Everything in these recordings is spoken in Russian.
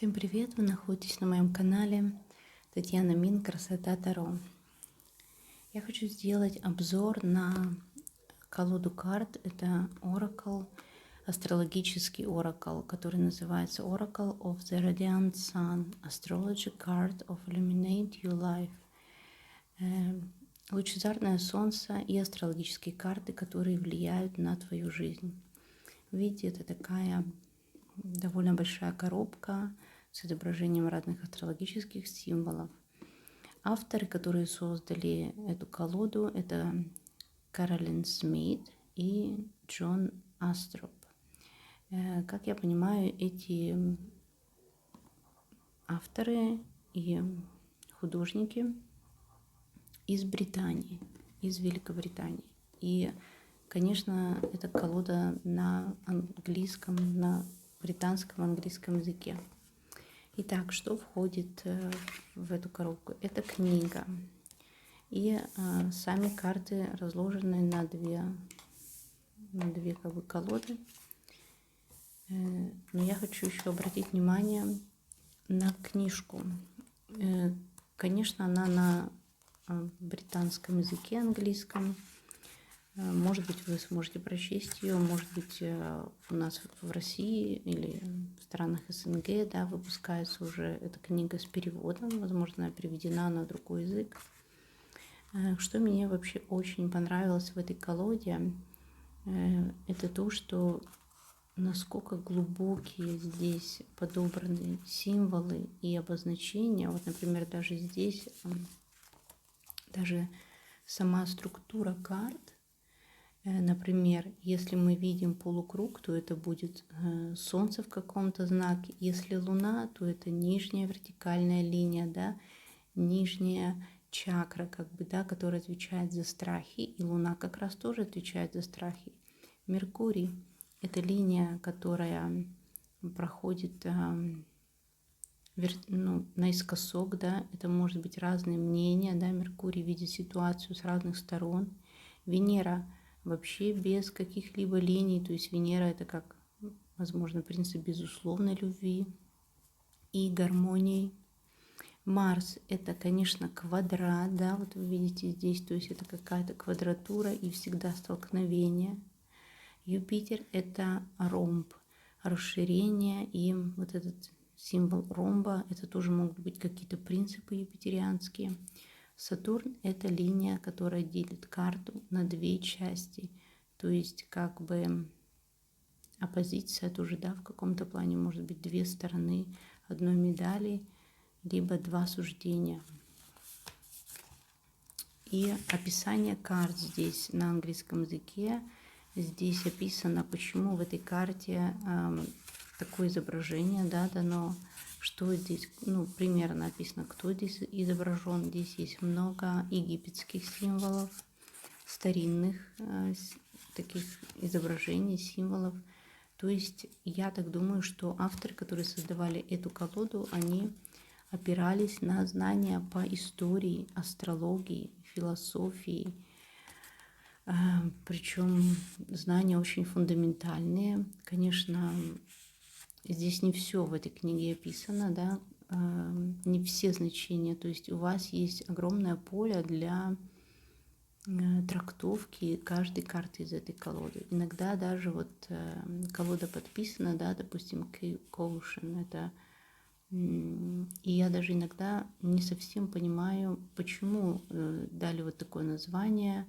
Всем привет! Вы находитесь на моем канале Татьяна Мин Красота Таро. Я хочу сделать обзор на колоду карт. Это Oracle, астрологический Oracle, который называется Oracle of the Radiant Sun, Astrology Card of Illuminate Your Life. Лучезарное солнце и астрологические карты, которые влияют на твою жизнь. Видите, это такая довольно большая коробка с изображением разных астрологических символов. Авторы, которые создали эту колоду, это Каролин Смит и Джон Астроп. Как я понимаю, эти авторы и художники из Британии, из Великобритании. И, конечно, эта колода на английском, на британском английском языке. Итак, что входит в эту коробку? Это книга. И сами карты разложены на две как бы колоды. Но я хочу еще обратить внимание на книжку. Конечно, она на британском языке, английском. Может быть, вы сможете прочесть ее, может быть, у нас в России или в странах СНГ, да, выпускается уже эта книга с переводом, возможно, она переведена на другой язык. Что мне вообще очень понравилось в этой колоде, это то, что насколько глубокие здесь подобраны символы и обозначения. Вот, например, даже здесь, даже сама структура карт. Например, если мы видим полукруг, то это будет Солнце в каком-то знаке. Если Луна, то это нижняя вертикальная линия, да, нижняя чакра, как бы, да, которая отвечает за страхи. И Луна как раз тоже отвечает за страхи. Меркурий – это линия, которая проходит наискосок, да. Это может быть разные мнения, да. Меркурий видит ситуацию с разных сторон. Венера – вообще без каких-либо линий, то есть Венера это как, возможно, принцип безусловной любви и гармонии. Марс это, конечно, квадрат, да, вот вы видите здесь, то есть это какая-то квадратура и всегда столкновение. Юпитер это ромб, расширение, и вот этот символ ромба, это тоже могут быть какие-то принципы юпитерианские. Сатурн – это линия, которая делит карту на две части. То есть как бы оппозиция тоже, да, в каком-то плане может быть две стороны одной медали, либо два суждения. И описание карт здесь на английском языке. Здесь описано, почему в этой карте такое изображение, да, дано. Что здесь, примерно написано, кто здесь изображен. Здесь есть много египетских символов, старинных таких изображений, символов. То есть я так думаю, что авторы, которые создавали эту колоду, они опирались на знания по истории, астрологии, философии. Причем знания очень фундаментальные. Конечно, здесь не все в этой книге описано, да, не все значения. То есть у вас есть огромное поле для трактовки каждой карты из этой колоды. Иногда даже вот колода подписана, да, допустим, Caution, это, и я даже иногда не совсем понимаю, почему дали вот такое название,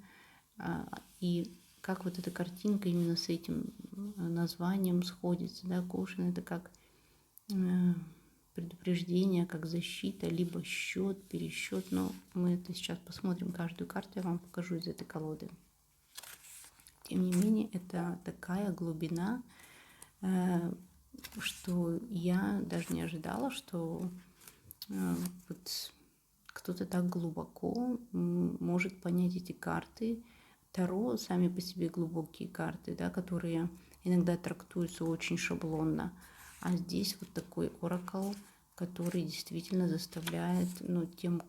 и как вот эта картинка именно с этим названием сходится, да, Caution это как предупреждение, как защита, либо счет, пересчет, но мы это сейчас посмотрим, каждую карту я вам покажу из этой колоды. Тем не менее, это такая глубина, что я даже не ожидала, что вот кто-то так глубоко может понять эти карты. Таро сами по себе глубокие карты, да, которые иногда трактуются очень шаблонно. А здесь вот такой оракл, который действительно заставляет, тем,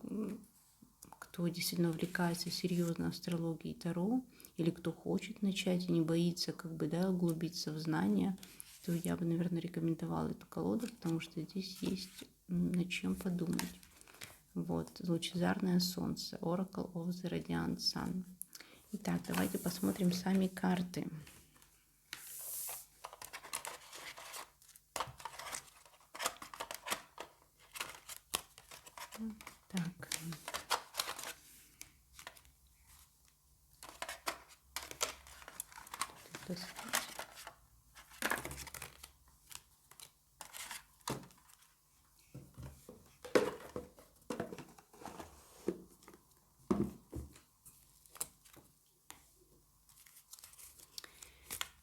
кто действительно увлекается серьезно астрологией Таро, или кто хочет начать и не боится, как бы, да, углубиться в знания, то я бы, наверное, рекомендовала эту колоду, потому что здесь есть над чем подумать. Вот, лучезарное солнце, Oracle of the Radiant Sun. Итак, давайте посмотрим сами карты. Так.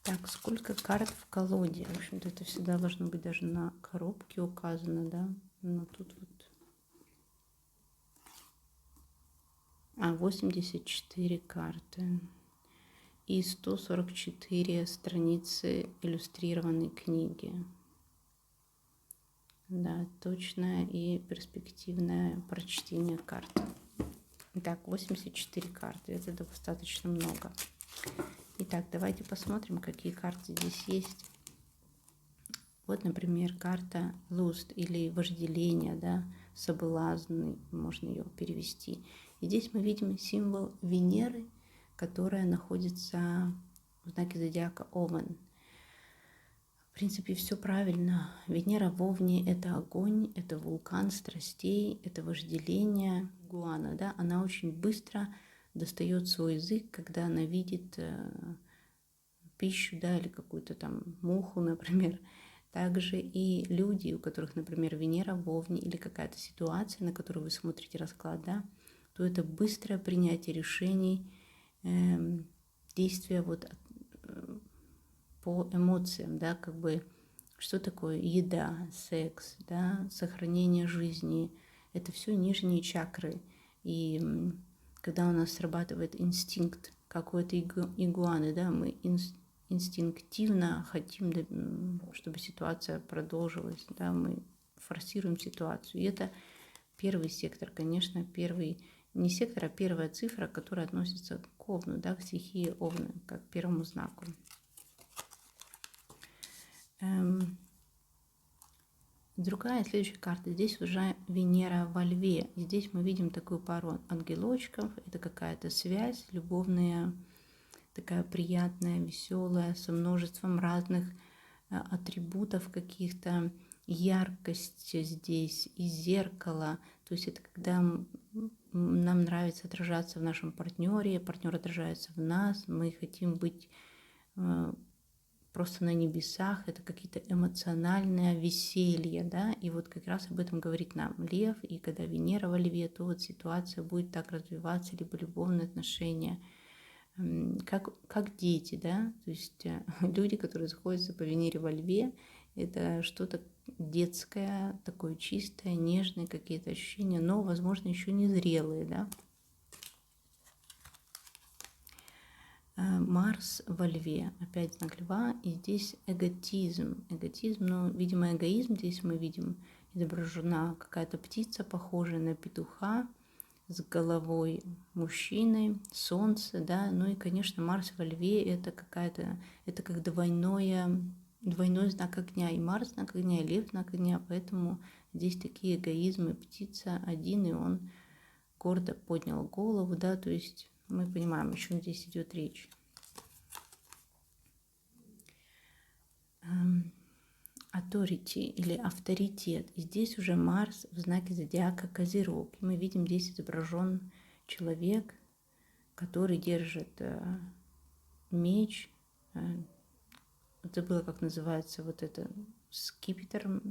Так, сколько карт в колоде? В общем-то, это всегда должно быть даже на коробке указано, да? Но тут вот... 84 карты. И 144 страницы иллюстрированной книги. Да, точное и перспективное прочтение карт. Итак, 84 карты. Это достаточно много. Итак, давайте посмотрим, какие карты здесь есть. Вот, например, карта Lust или вожделение, да, соблазн, можно ее перевести. И здесь мы видим символ Венеры, которая находится в знаке зодиака Овен. В принципе, все правильно. Венера в Овне – это огонь, это вулкан страстей, это вожделение. Гуана, да, она очень быстро достает свой язык, когда она видит пищу, да, или какую-то там муху, например. Также и люди, у которых, например, Венера в Овне или какая-то ситуация, на которую вы смотрите расклад, да, то это быстрое принятие решений, действия вот по эмоциям, да, как бы, что такое еда, секс, да, сохранение жизни, это все нижние чакры. И когда у нас срабатывает инстинкт какой-то игуаны, да, мы инстинктивно хотим, чтобы ситуация продолжилась, да, мы форсируем ситуацию. И это первый сектор, конечно, первый, не сектор, а первая цифра, которая относится к Овну, да, к стихии Овна, как первому знаку. Другая, следующая карта. Здесь уже Венера во Льве. И здесь мы видим такую пару ангелочков. Это какая-то связь любовная, такая приятная, веселая, со множеством разных атрибутов каких-то, яркость здесь и зеркало. То есть это когда нам нравится отражаться в нашем партнере, партнер отражается в нас, мы хотим быть просто на небесах, это какие-то эмоциональные веселья, да, и вот как раз об этом говорит нам Лев, и когда Венера во Льве, то вот ситуация будет так развиваться, либо любовные отношения, как дети, да, то есть люди, которые находятся по Венере во Льве, это что-то детское, такое чистое, нежное, какие-то ощущения, но, возможно, еще не зрелые, да. Марс во Льве, опять знак Льва, и здесь эготизм. Эготизм, ну, видимо, эгоизм здесь мы видим изображена какая-то птица, похожая на петуха, с головой мужчины, солнце, да, ну и, конечно, Марс во Льве это какая-то, это как двойной знак огня, и Марс знак огня, и Лев знак огня, поэтому здесь такие эгоизмы, птица один, и он гордо поднял голову, да, то есть мы понимаем, о чем здесь идет речь. Authority или авторитет. И здесь уже Марс в знаке зодиака Козерог. И мы видим здесь изображен человек, который держит меч. Забыла, как называется вот это, скипетр,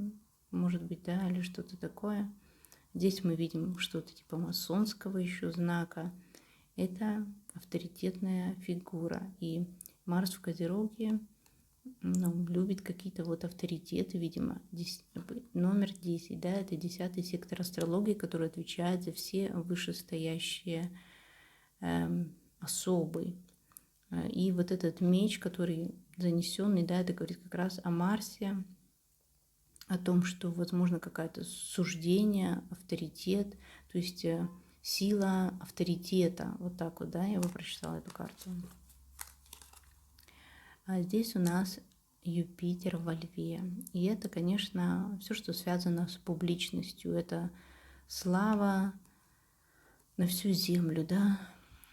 может быть, да, или что-то такое. Здесь мы видим что-то типа масонского еще знака. Это авторитетная фигура. И Марс в Козероге, ну, любит какие-то вот авторитеты, видимо. Номер 10, да, это 10-й сектор астрологии, который отвечает за все вышестоящие особы. И вот этот меч, который занесенный, да, это говорит как раз о Марсе, о том, что возможно какое-то суждение, авторитет, то есть сила авторитета. Вот так вот, да, я бы прочитала эту карту. А здесь у нас Юпитер во Льве. И это, конечно, все, что связано с публичностью. Это слава на всю землю, да.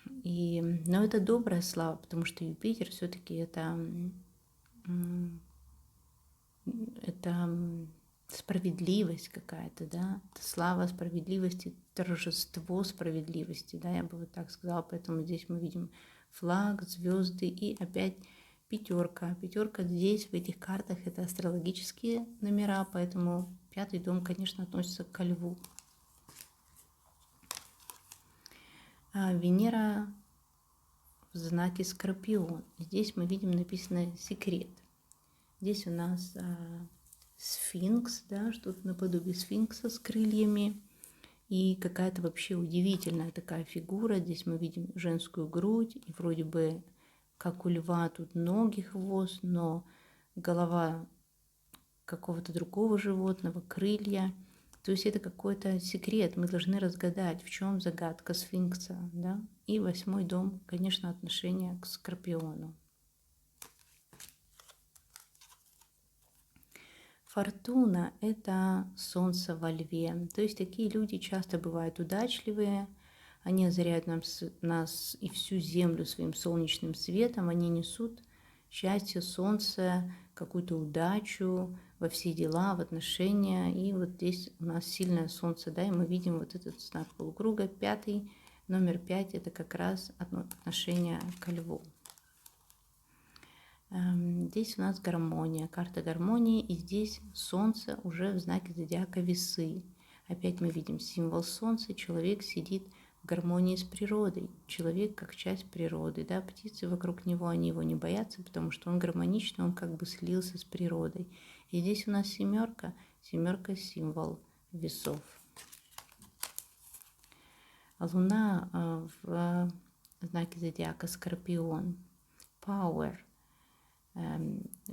Но это добрая слава, потому что Юпитер все-таки это справедливость какая-то, да, это слава справедливости, торжество справедливости, да, я бы вот так сказала, поэтому здесь мы видим флаг, звезды и опять пятерка. Пятерка здесь, в этих картах, это астрологические номера, поэтому 5-й дом, конечно, относится к Льву. Венера в знаке Скорпион. Здесь мы видим написано секрет. Здесь у нас сфинкс, да, что-то наподобие сфинкса с крыльями. И какая-то вообще удивительная такая фигура. Здесь мы видим женскую грудь. И вроде бы, как у льва, тут ноги, хвост, но голова какого-то другого животного, крылья. То есть это какой-то секрет. Мы должны разгадать, в чем загадка сфинкса. Да? И 8-й дом, конечно, отношение к Скорпиону. Фортуна – это солнце во льве. То есть такие люди часто бывают удачливые. Они озаряют нас и всю землю своим солнечным светом. Они несут счастье, солнце, какую-то удачу во все дела, в отношения. И вот здесь у нас сильное солнце, да, и мы видим вот этот знак полукруга. 5-й, номер 5 – это как раз отношение ко льву. Здесь у нас гармония, карта гармонии, и здесь солнце уже в знаке зодиака Весы. Опять мы видим символ солнца, человек сидит в гармонии с природой, человек как часть природы, да, птицы вокруг него, они его не боятся, потому что он гармоничный, он как бы слился с природой. И здесь у нас семерка, семерка символ весов. Луна в знаке зодиака Скорпион, power.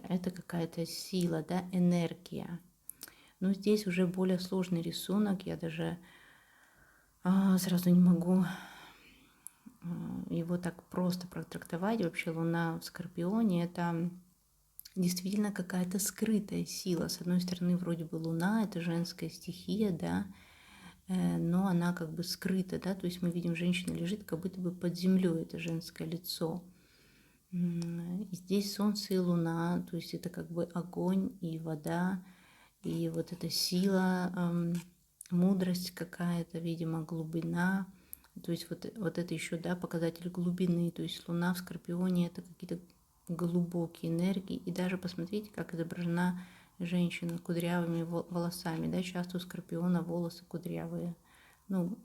Это какая-то сила, да, энергия. Но здесь уже более сложный рисунок, я даже сразу не могу его так просто протрактовать. Вообще Луна в Скорпионе – это действительно какая-то скрытая сила. С одной стороны, вроде бы Луна – это женская стихия, да, но она как бы скрыта, да, то есть мы видим, женщина лежит как будто бы под землей, это женское лицо. И здесь солнце и луна, то есть это как бы огонь и вода, и вот эта сила, мудрость какая-то, видимо, глубина. То есть вот это еще, да, показатель глубины. То есть луна в Скорпионе – это какие-то глубокие энергии. И даже посмотрите, как изображена женщина с кудрявыми волосами. Да, часто у Скорпиона волосы кудрявые. Ну,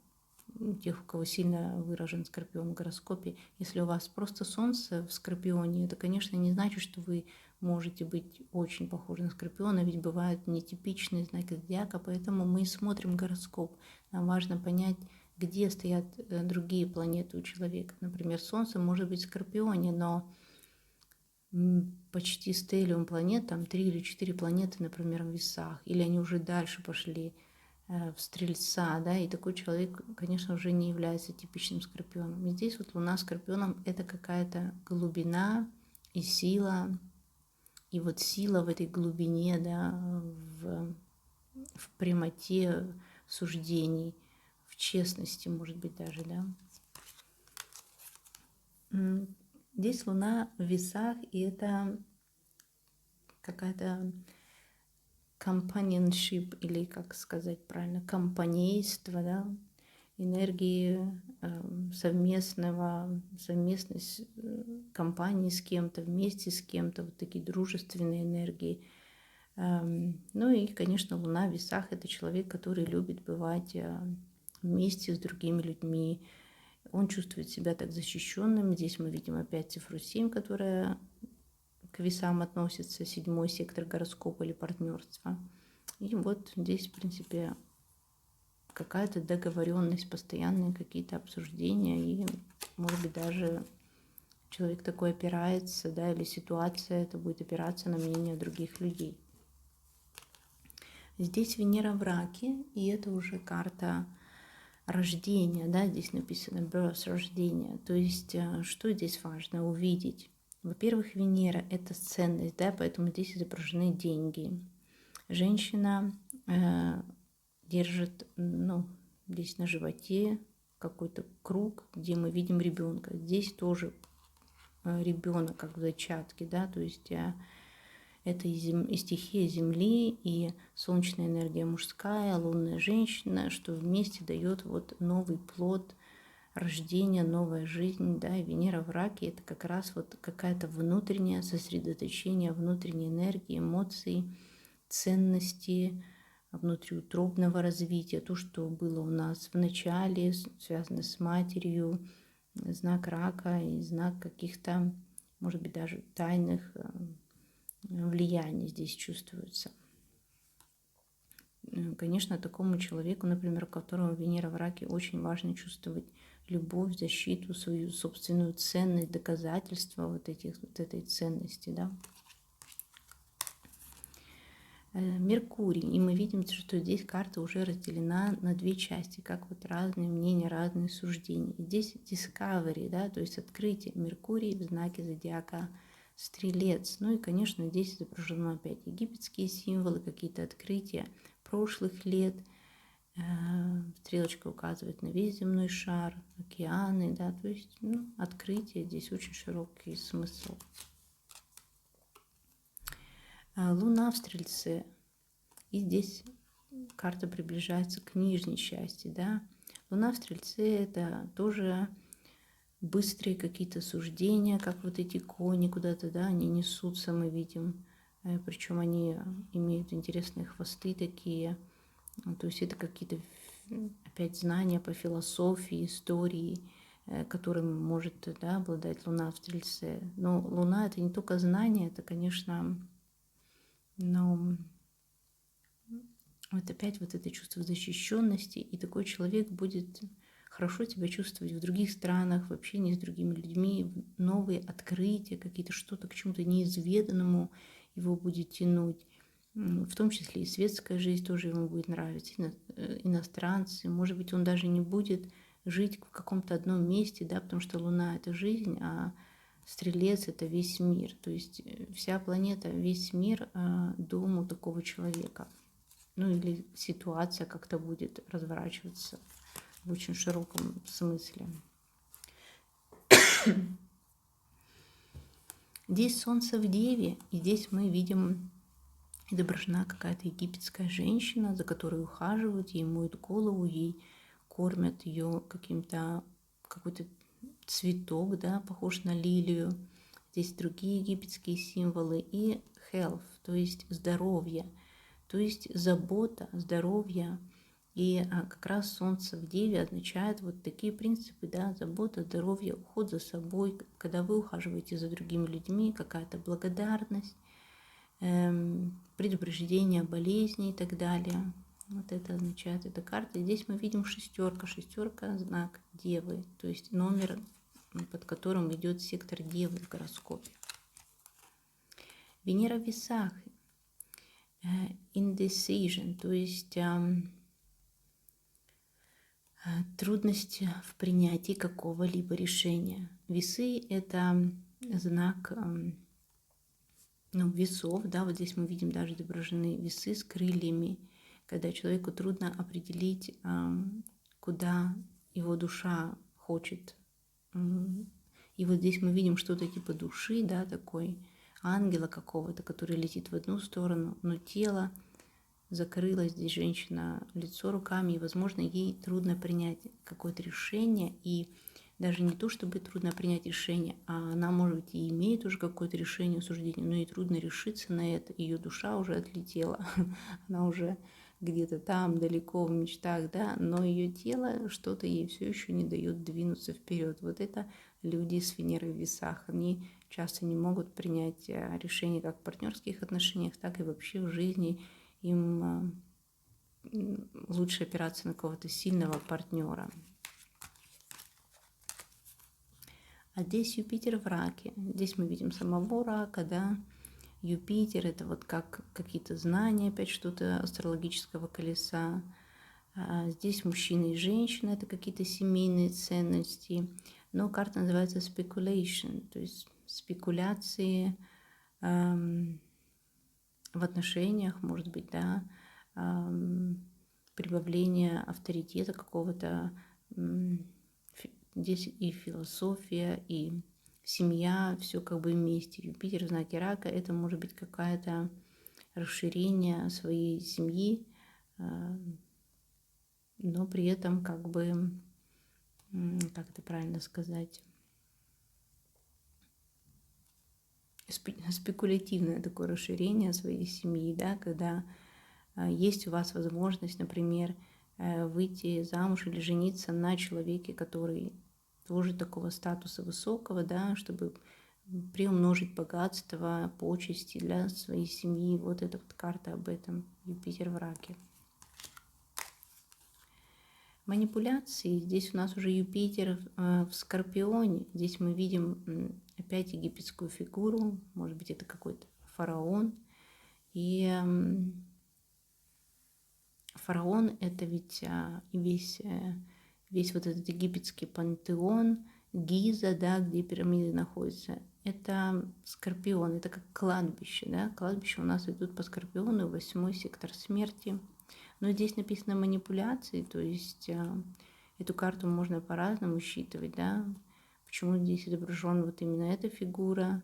тех, у кого сильно выражен Скорпион в гороскопе. Если у вас просто Солнце в Скорпионе, это, конечно, не значит, что вы можете быть очень похожи на Скорпиона, ведь бывают нетипичные знаки зодиака, поэтому мы смотрим гороскоп. Нам важно понять, где стоят другие планеты у человека. Например, Солнце может быть в Скорпионе, но почти стеллиум планет, там 3 или 4 планеты, например, в Весах, или они уже дальше пошли в Стрельца, да, и такой человек, конечно, уже не является типичным Скорпионом. И здесь вот Луна Скорпионом – это какая-то глубина и сила, и вот сила в этой глубине, да, в прямоте суждений, в честности, может быть, даже, да. Здесь Луна в Весах, и это какая-то companionship, или, как сказать правильно, компанейство, да, энергии совместной компании с кем-то, вместе с кем-то, вот такие дружественные энергии. Ну и, конечно, Луна в Весах – это человек, который любит бывать вместе с другими людьми. Он чувствует себя так защищенным. Здесь мы видим опять цифру 7, которая к Весам относится, 7-й сектор гороскопа или партнерства. И вот здесь, в принципе, какая-то договоренность, постоянные какие-то обсуждения, и, может быть, даже человек такой опирается, да, или ситуация это будет опираться на мнение других людей. Здесь Венера в Раке, и это уже карта рождения, да, здесь написано birth, рождение. То есть, что здесь важно увидеть? Во-первых, Венера – это ценность, да, поэтому здесь изображены деньги. Женщина держит, ну, здесь на животе какой-то круг, где мы видим ребенка. Здесь тоже ребенок, как в зачатке, да, то есть это и стихия Земли, и солнечная энергия мужская, лунная женщина, что вместе дает вот новый плод рождения, новая жизнь, да, и Венера в раке – это как раз вот какая-то внутреннее сосредоточение внутренней энергии, эмоций, ценности, внутриутробного развития, то, что было у нас в начале, связано с матерью, знак рака и знак каких-то, может быть, даже тайных влияний здесь чувствуется. Конечно, такому человеку, например, у которого Венера в раке, очень важно чувствовать любовь, защиту, свою собственную ценность, доказательство вот этой ценности, да. Меркурий, и мы видим, что здесь карта уже разделена на две части, как вот разные мнения, разные суждения. И здесь discovery, да, то есть открытие. Меркурий в знаке зодиака Стрелец. Ну и, конечно, здесь изображено опять египетские символы, какие-то открытия прошлых лет. Стрелочка указывает на весь земной шар, океаны, да, то есть, ну, открытие, здесь очень широкий смысл. Луна в Стрельце, и здесь карта приближается к нижней части, да. Луна в Стрельце – это тоже быстрые какие-то суждения, как вот эти кони куда-то, да, они несутся, мы видим, причем они имеют интересные хвосты такие, то есть это какие-то опять знания по философии, истории, которым может, да, обладать Луна в Стрельце. Но Луна – это не только знание, это, конечно, но вот опять вот это чувство защищенности, и такой человек будет хорошо себя чувствовать в других странах, в общении с другими людьми, новые открытия, какие-то что-то к чему-то неизведанному его будет тянуть. В том числе и светская жизнь тоже ему будет нравиться, иностранцы. Может быть, он даже не будет жить в каком-то одном месте, да, потому что Луна – это жизнь, а Стрелец – это весь мир. То есть вся планета, весь мир – дом у такого человека. Ну или ситуация как-то будет разворачиваться в очень широком смысле. Здесь Солнце в Деве, и здесь мы видим изображена какая-то египетская женщина, за которой ухаживают, ей моют голову, ей кормят ее какой-то цветок, да, похож на лилию. Здесь другие египетские символы и health, то есть здоровье, то есть забота, здоровье. И как раз Солнце в Деве означает вот такие принципы, да, забота, здоровье, уход за собой, когда вы ухаживаете за другими людьми, какая-то благодарность, предупреждение болезней и так далее. Вот это означает эта карта. И здесь мы видим шестерка. Шестерка – знак Девы, то есть номер, под которым идет сектор Девы в гороскопе. Венера в Весах – indecision, то есть трудность в принятии какого-либо решения. Весы – это знак весов, да, вот здесь мы видим даже отображены весы с крыльями, когда человеку трудно определить, куда его душа хочет. И вот здесь мы видим что-то типа души, да, такой ангела какого-то, который летит в одну сторону, но тело закрылось, здесь женщина лицо руками, и, возможно, ей трудно принять какое-то решение, и даже не то, чтобы трудно принять решение, а она, может быть, и имеет уже какое-то решение, суждение, но ей трудно решиться на это, ее душа уже отлетела, она уже где-то там, далеко в мечтах, да, но ее тело что-то ей все еще не дает двинуться вперед. Вот это люди с Венерой в Весах, они часто не могут принять решение как в партнерских отношениях, так и вообще в жизни. Им лучше опираться на какого-то сильного партнера. А здесь Юпитер в раке. Здесь мы видим самого рака, да. Юпитер – это вот как какие-то знания, опять что-то астрологического колеса. А здесь мужчина и женщина – это какие-то семейные ценности. Но карта называется speculation, то есть спекуляции в отношениях, может быть, да, прибавление авторитета какого-то. Здесь и философия, и семья, все как бы вместе. Юпитер в знаке Рака — это может быть какое-то расширение своей семьи, но при этом как бы, как это правильно сказать, спекулятивное такое расширение своей семьи, да, когда есть у вас возможность, например, выйти замуж или жениться на человеке, который тоже такого статуса высокого, да, чтобы приумножить богатство, почести для своей семьи. Вот эта вот карта об этом, Юпитер в Раке. Манипуляции. Здесь у нас уже Юпитер в Скорпионе. Здесь мы видим опять египетскую фигуру. Может быть, это какой-то фараон. И фараон — это ведь весь вот этот египетский пантеон, Гиза, да, где пирамиды находятся. Это Скорпион, это как кладбище, да. Кладбище у нас идут по Скорпиону, 8-й сектор смерти. Но здесь написано манипуляции, то есть эту карту можно по-разному считывать, да. Почему здесь изображена вот именно эта фигура,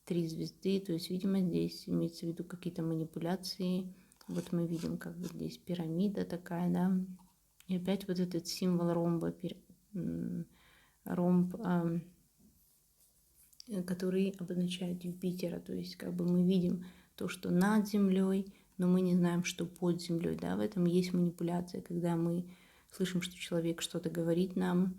3 звезды, то есть, видимо, здесь имеется в виду какие-то манипуляции. Вот мы видим, как бы здесь пирамида такая, да. И опять вот этот символ ромба, ромб, который обозначает Юпитера. То есть как бы мы видим то, что над землей, но мы не знаем, что под землей. Да? В этом есть манипуляция, когда мы слышим, что человек что-то говорит нам,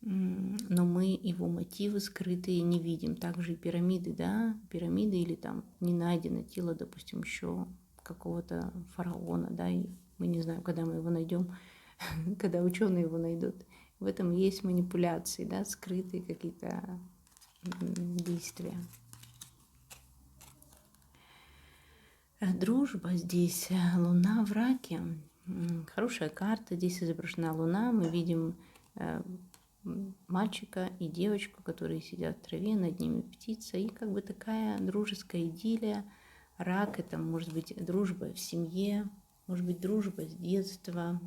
но мы его мотивы скрытые не видим. Также и пирамиды, да, пирамиды или там не найдено тело, допустим, еще какого-то фараона, да, и мы не знаем, когда мы его найдем, когда ученые его найдут. В этом есть манипуляции, да, скрытые какие-то действия. Дружба здесь, Луна в Раке. Хорошая карта, здесь изображена Луна, мы видим мальчика и девочку, которые сидят в траве, над ними птица, и как бы такая дружеская идиллия. Рак — это может быть дружба в семье, может быть дружба с детства,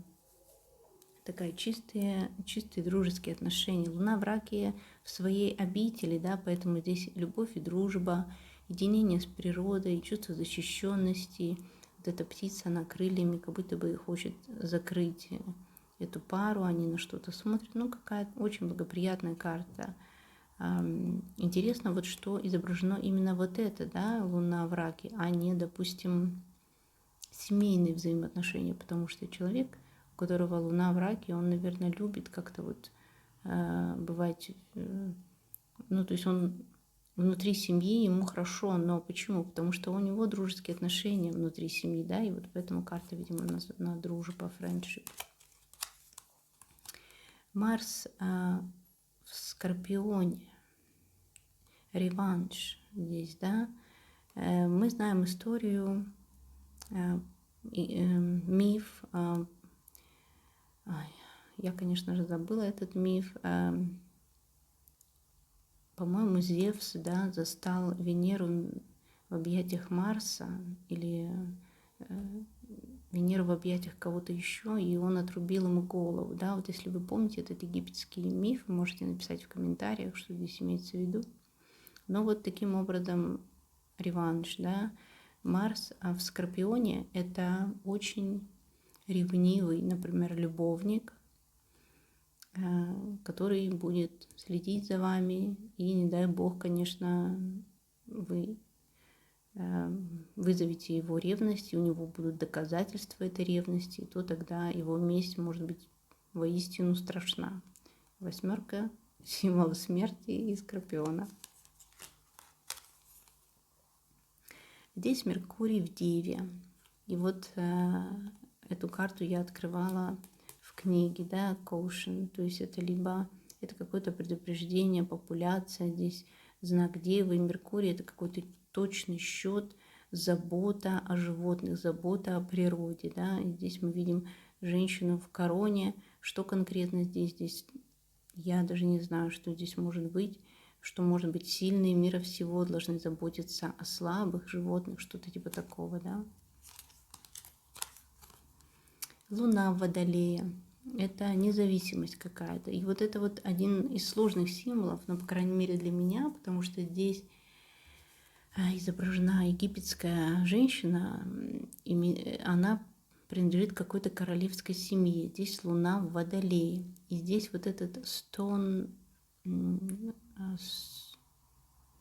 такая чистые дружеские отношения. Луна в Раке в своей обители, да, поэтому здесь любовь и дружба, единение с природой, чувство защищенности. Вот эта птица, она крыльями как будто бы хочет закрыть эту пару, они на что-то смотрят. Ну, какая-то очень благоприятная карта. Интересно, вот что изображено именно вот это, да, Луна в Раке, а не, допустим, семейные взаимоотношения, потому что человек, у которого Луна в Раке, он, наверное, любит как-то вот бывать, ну, то есть он внутри семьи, ему хорошо, но почему? Потому что у него дружеские отношения внутри семьи, да, и вот поэтому карта, видимо, на дружба, френдшип. Марс в Скорпионе, реванш здесь, да. Мы знаем историю, миф. Я, конечно же, забыла этот миф. По-моему, Зевс, да, застал Венеру в объятиях Марса или Венеру в объятиях кого-то еще, и он отрубил ему голову. Да, вот если вы помните этот египетский миф, можете написать в комментариях, что здесь имеется в виду. Но вот таким образом реванш, да. Марс в Скорпионе — это очень ревнивый, например, любовник, который будет следить за вами, и не дай бог, конечно, вы вызовите его ревность, и у него будут доказательства этой ревности, то тогда его месть может быть воистину страшна. 8 — символ смерти и Скорпиона. Здесь Меркурий в Деве. И вот эту карту я открывала в книге, да, Caution. То есть это либо это какое-то предупреждение, популяция, здесь знак Девы, Меркурий — это какой-то точный счет, забота о животных, забота о природе, да. И здесь мы видим женщину в короне. Что конкретно здесь? Здесь я даже не знаю, что здесь может быть. что, может быть, сильные мира всего должны заботиться о слабых животных, что-то типа такого, да. Луна в Водолее. Это независимость какая-то. И вот это вот один из сложных символов, но, по крайней мере, для меня, потому что здесь изображена египетская женщина, она принадлежит какой-то королевской семье. Здесь Луна в Водолее. И здесь вот этот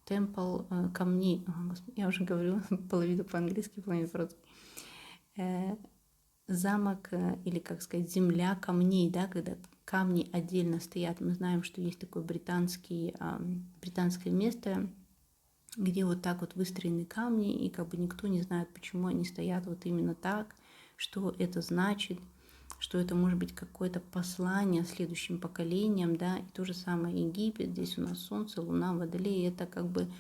темпл камней. Я уже говорю половину по-английски, половину по-русски. Замок, или, как сказать, земля камней, да, когда камни отдельно стоят. Мы знаем, что есть такое британское место, где вот так вот выстроены камни, и как бы никто не знает, почему они стоят вот именно так, что это значит, что это может быть какое-то послание следующим поколениям, да, и то же самое Египет, здесь у нас Солнце, Луна, Водолей, это как бы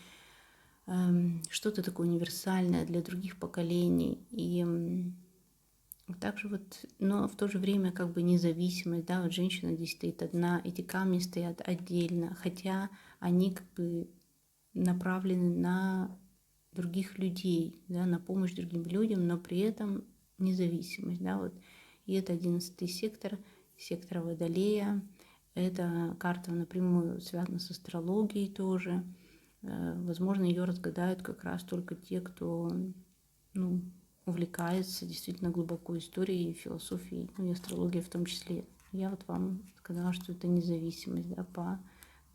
что-то такое универсальное для других поколений, и также вот, но в то же время как бы независимость, да, вот женщина здесь стоит одна, эти камни стоят отдельно, хотя они как бы направлены на других людей, да, на помощь другим людям, но при этом независимость, да, вот. И это 11-й сектор Водолея. Эта карта напрямую связана с астрологией тоже. Возможно, ее разгадают как раз только те, кто, ну, увлекается действительно глубоко историей, философией, ну и астрологией в том числе. Я вот вам сказала, что это независимость, да, по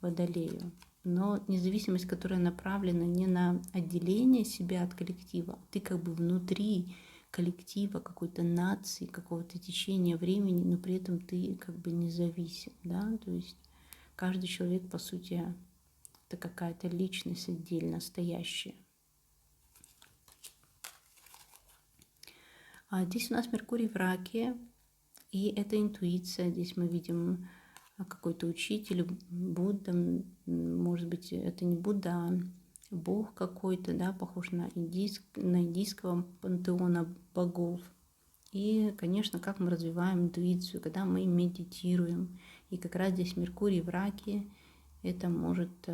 Водолею. Но независимость, которая направлена не на отделение себя от коллектива, ты как бы внутри коллектива, какой-то нации, какого-то течения времени, но при этом ты как бы независим, да, то есть каждый человек, по сути, это какая-то личность отдельно стоящая. А здесь у нас Меркурий в Раке, и это интуиция. Здесь мы видим какой-то учитель, Будда, может быть, это не Будда, а Бог какой-то, да, похож на индийского пантеона богов. И, конечно, как мы развиваем интуицию, когда мы медитируем. И как раз здесь Меркурий в Раке, это может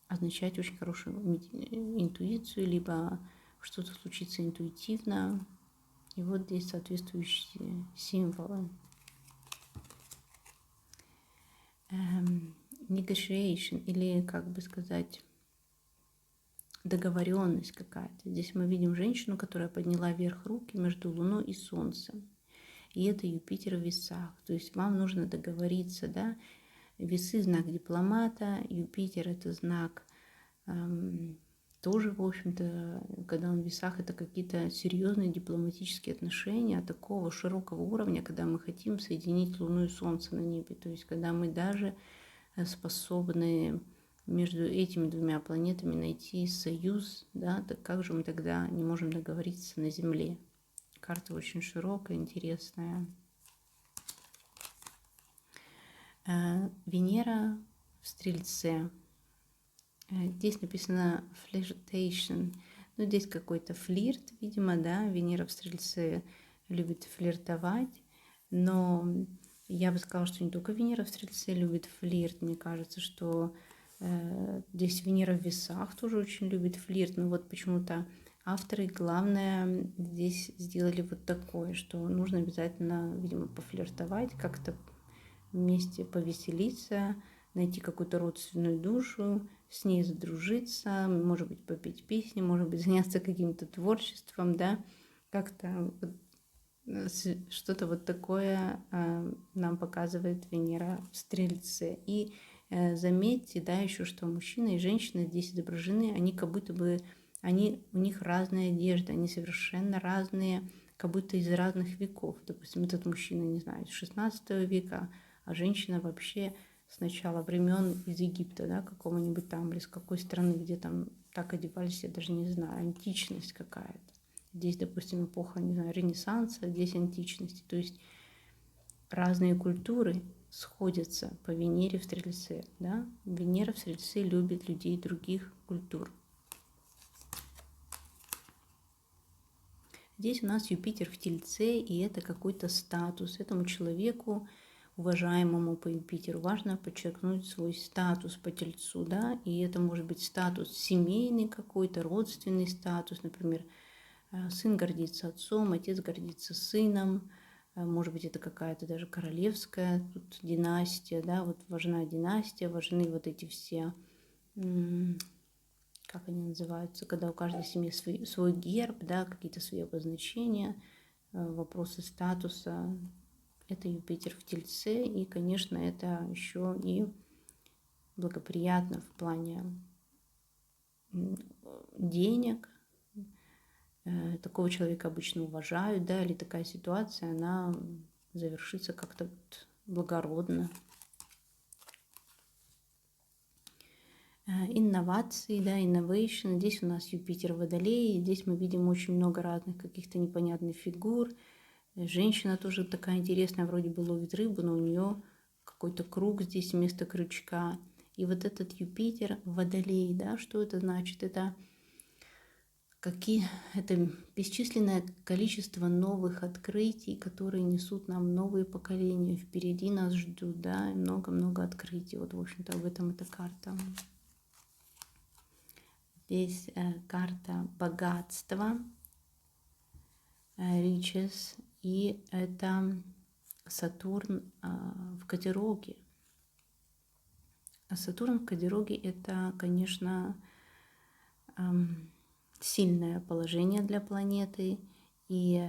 означать очень хорошую интуицию, либо что-то случится интуитивно. И вот здесь соответствующие символы. Negotiation, или, как бы сказать, договоренность какая-то. Здесь мы видим женщину, которая подняла вверх руки между Луной и Солнцем. И это Юпитер в весах. То есть вам нужно договориться, да. Весы — знак дипломата, Юпитер — это знак тоже, в общем-то, когда он в весах, это какие-то серьезные дипломатические отношения такого широкого уровня, когда мы хотим соединить Луну и Солнце на небе. То есть когда мы даже способны между этими двумя планетами найти союз, да, так как же мы тогда не можем договориться на Земле? Карта очень широкая, интересная. Венера в Стрельце. Здесь написано flirtation. Ну, здесь какой-то флирт, видимо, да. Венера в Стрельце любит флиртовать. Но я бы сказала, что не только Венера в Стрельце любит флирт. Мне кажется, что здесь Венера в Весах тоже очень любит флирт. Но вот почему-то авторы, главное, здесь сделали вот такое, что нужно обязательно, видимо, пофлиртовать, как-то вместе повеселиться, найти какую-то родственную душу, с ней задружиться, может быть, попеть песни, может быть, заняться каким-то творчеством, да, как-то что-то вот такое нам показывает Венера в Стрельце. И заметьте, да, еще, что мужчина и женщина здесь изображены, они как будто бы, у них разная одежда, они совершенно разные, как будто из разных веков. Допустим, этот мужчина, не знаю, с 16 века, а женщина вообще с начала времен из Египта, да, какого-нибудь там, или с какой страны, где там так одевались, я даже не знаю, античность какая-то. Здесь, допустим, эпоха, не знаю, Ренессанса, здесь античности. То есть разные культуры сходятся по Венере в Стрельце, да. Венера в Стрельце любит людей других культур. Здесь у нас Юпитер в Тельце, и это какой-то статус. Этому человеку уважаемому по Юпитеру. Важно подчеркнуть свой статус по Тельцу, да, и это может быть статус семейный какой-то, родственный статус, например, сын гордится отцом, отец гордится сыном, может быть, это какая-то даже королевская тут династия, да, вот важна династия, важны вот эти все, как они называются, когда у каждой семьи свой герб, да, какие-то свои обозначения, вопросы статуса. Это Юпитер в Тельце, и, конечно, это еще и благоприятно в плане денег. Такого человека обычно уважают, да, или такая ситуация, она завершится как-то вот благородно. Инновации, да, innovation. Здесь у нас Юпитер в Водолее, здесь мы видим очень много разных каких-то непонятных фигур. Женщина тоже такая интересная, вроде бы ловит рыбу, но у нее какой-то круг здесь вместо крючка. И вот этот Юпитер в Водолее, да, что это значит? Это бесчисленное количество новых открытий, которые несут нам новые поколения. Впереди нас ждут, да, много-много открытий. Вот, в общем-то, об этом эта карта. Здесь карта богатства, riches, и это Сатурн в Козероге. А Сатурн в Козероге – это, конечно, сильное положение для планеты. И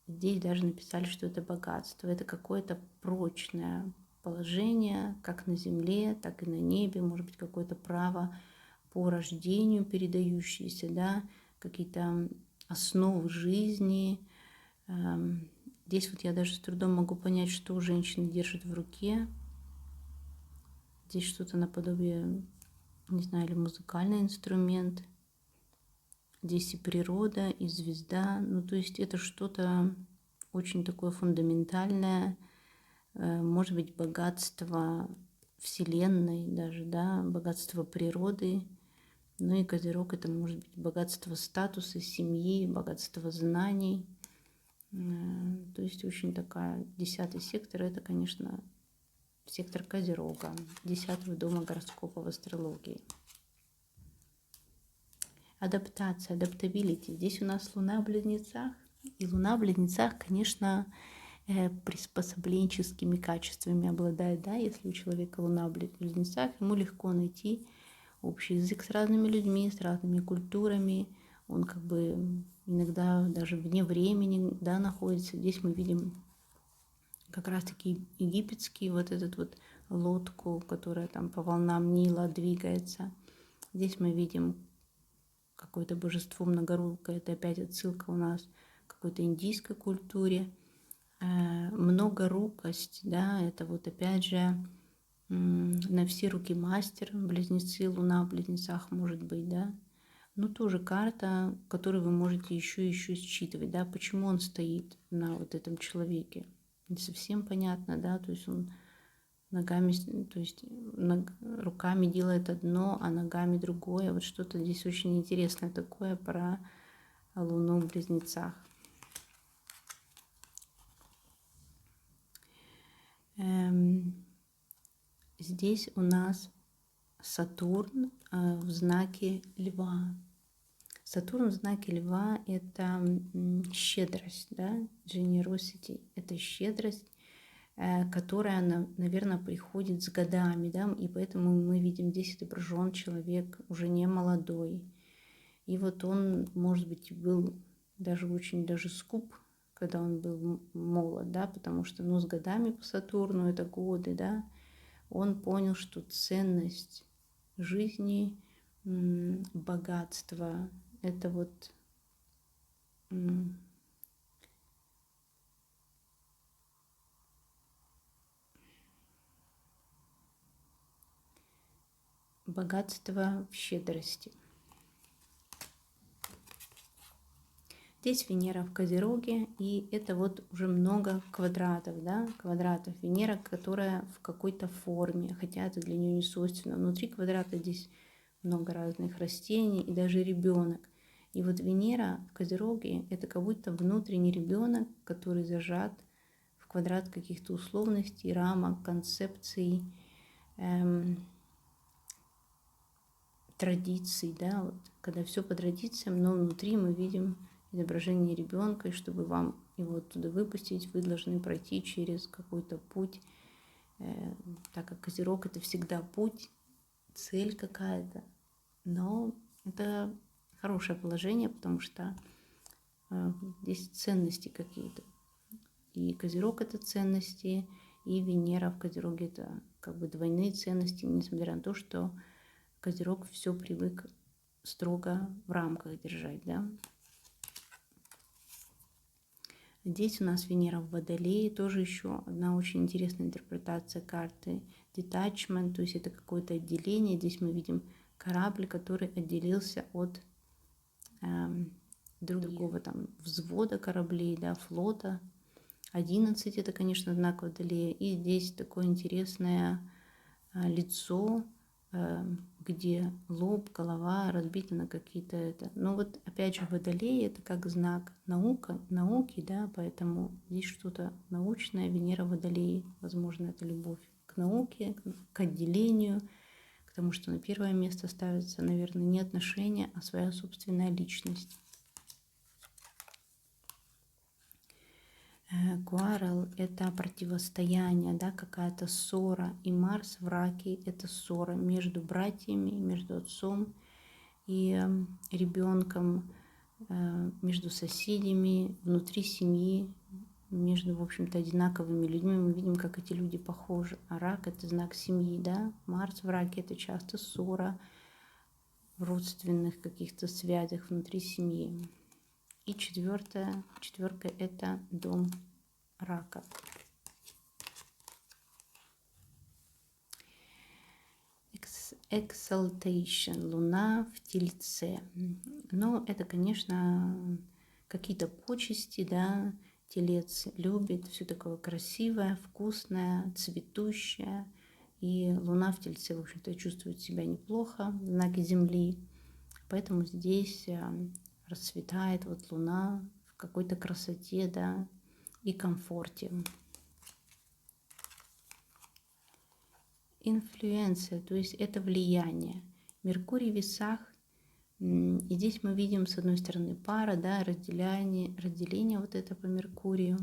здесь даже написали, что это богатство. Это какое-то прочное положение, как на Земле, так и на небе. Может быть, какое-то право по рождению передающиеся, да, какие-то основы жизни. Здесь вот я даже с трудом могу понять, что женщина держит в руке. Здесь что-то наподобие, не знаю, или музыкальный инструмент. Здесь и природа, и звезда. Ну, то есть это что-то очень такое фундаментальное. Может быть, богатство Вселенной даже, да, богатство природы. Ну и Козерог – это может быть богатство статуса, семьи, богатство знаний. То есть очень такая 10-й сектор – это, конечно, сектор Козерога, 10-го дома гороскопа в астрологии. Адаптация, адаптабилити. Здесь у нас Луна в Близнецах. И Луна в Близнецах, конечно, приспособленческими качествами обладает, да, если у человека Луна в Близнецах, ему легко найти общий язык с разными людьми, с разными культурами. Он как бы иногда даже вне времени, да, находится. Здесь мы видим как раз-таки египетский вот этот вот лодку, которая там по волнам Нила двигается. Здесь мы видим какое-то божество многорукое. Это опять отсылка у нас к какой-то индийской культуре. Многорукость, да, это вот опять же на все руки мастер, близнецы, Луна в Близнецах может быть, да. Ну, тоже карта, которую вы можете еще считывать, да, почему он стоит на вот этом человеке. Не совсем понятно, да, то есть он ногами, то есть руками делает одно, а ногами другое. Вот что-то здесь очень интересное такое про Луну в Близнецах. Здесь у нас Сатурн в знаке Льва. Сатурн в знаке Льва – это щедрость, да, generosity, это щедрость, которая, наверное, приходит с годами, да, и поэтому мы видим здесь отображен человек уже не молодой. И вот он, может быть, был даже очень даже скуп, когда он был молод, да, потому что, ну, с годами по Сатурну, это годы, да, он понял, что ценность жизни, богатства – это вот богатство в щедрости. Здесь Венера в Козероге, и это вот уже много квадратов, да, квадратов. Венера, которая в какой-то форме, хотя это для нее не свойственно. Внутри квадрата здесь много разных растений и даже ребенок. И вот Венера в Козероге – это как будто внутренний ребенок, который зажат в квадрат каких-то условностей, рамок, концепций, традиций, да, вот, когда все по традициям, но внутри мы видим изображение ребенка, и чтобы вам его оттуда выпустить, вы должны пройти через какой-то путь, так как Козерог — это всегда путь, цель какая-то, но это хорошее положение, потому что здесь ценности какие-то. И Козерог — это ценности, и Венера в Козероге — это как бы двойные ценности, несмотря на то, что Козерог все привык строго в рамках держать, да. Здесь у нас Венера в Водолее, тоже еще одна очень интересная интерпретация карты. Detachment, то есть это какое-то отделение. Здесь мы видим корабль, который отделился от другого там взвода кораблей, да, флота. 11 — это, конечно, знак Водолея. И здесь такое интересное лицо, где лоб, голова разбиты на какие-то это. Но вот опять же Водолей — это как знак науки, да, поэтому здесь что-то научное. Венера в Водолее, возможно, это любовь к науке, к отделению, к тому, что на первое место ставится, наверное, не отношения, а своя собственная личность. Куарел — это противостояние, да, какая-то ссора. И Марс в Раке — это ссора между братьями, между отцом и ребенком, между соседями, внутри семьи, между, в общем-то, одинаковыми людьми. Мы видим, как эти люди похожи. А Рак — это знак семьи, да. Марс в Раке — это часто ссора в родственных каких-то связях внутри семьи. И четверка — это дом Рака. Exaltation, Луна в Тельце. Но это, конечно, какие-то почести, да. Телец любит все такое красивое, вкусное, цветущее. И Луна в Тельце, в общем-то, чувствует себя неплохо в знаке Земли. Поэтому здесь расцветает вот Луна в какой-то красоте, да, и комфорте. Инфлюенция, то есть это влияние. Меркурий в Весах. И здесь мы видим, с одной стороны, пара, да, разделение вот это по Меркурию.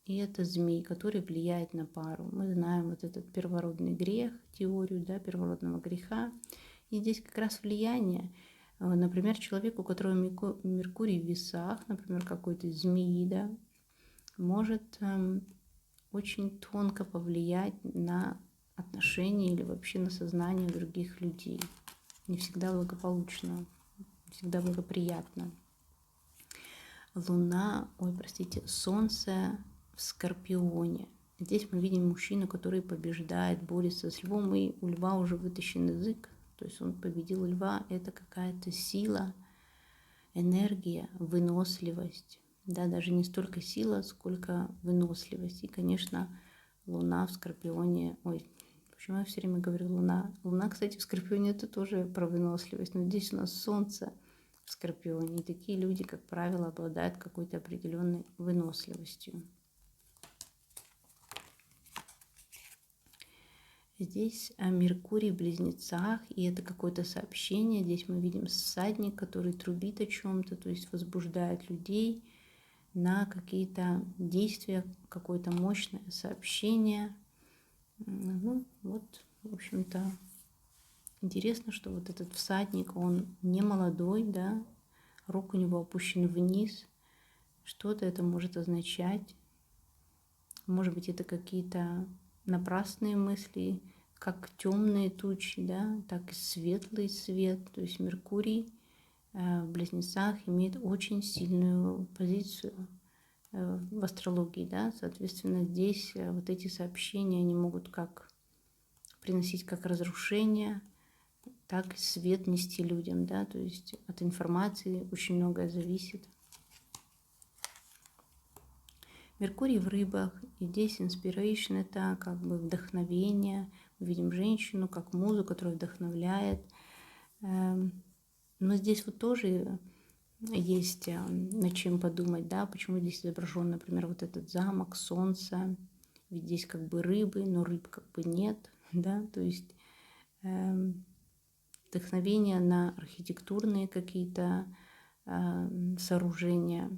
И это змей, который влияет на пару. Мы знаем вот этот первородный грех, теорию, да, первородного греха. И здесь как раз влияние. Например, человек, у которого Меркурий в Весах, например, какой-то змеи, да, может очень тонко повлиять на отношения или вообще на сознание других людей. Не всегда благополучно, не всегда благоприятно. Солнце в Скорпионе. Здесь мы видим мужчину, который побеждает, борется с львом, и у льва уже вытащен язык, то есть он победил льва. Это какая-то сила, энергия, выносливость. Да, даже не столько сила, сколько выносливость. И, конечно, Луна в Скорпионе. Почему я все время говорю Луна? Луна, кстати, в Скорпионе — это тоже про выносливость. Но здесь у нас Солнце в Скорпионе. И такие люди, как правило, обладают какой-то определенной выносливостью. Здесь Меркурий в Близнецах, и это какое-то сообщение. Здесь мы видим всадник, который трубит о чем-то, то есть возбуждает людей на какие-то действия, какое-то мощное сообщение. Ну, вот, в общем-то, интересно, что вот этот всадник, он не молодой, да, рук у него опущен вниз. Что-то это может означать. Может быть, это какие-то напрасные мысли, как темные тучи, да, так и светлый свет. То есть Меркурий в Близнецах имеет очень сильную позицию в астрологии, да, соответственно, здесь вот эти сообщения, они могут как приносить как разрушение, так и свет нести людям, да, то есть от информации очень многое зависит. Меркурий в Рыбах, и здесь inspiration — это как бы вдохновение. Мы видим женщину как музу, которая вдохновляет. Но здесь вот тоже есть над чем подумать, да, почему здесь изображен, например, вот этот замок, солнце, ведь здесь как бы рыбы, но рыб как бы нет, да, то есть вдохновение на архитектурные какие-то сооружения,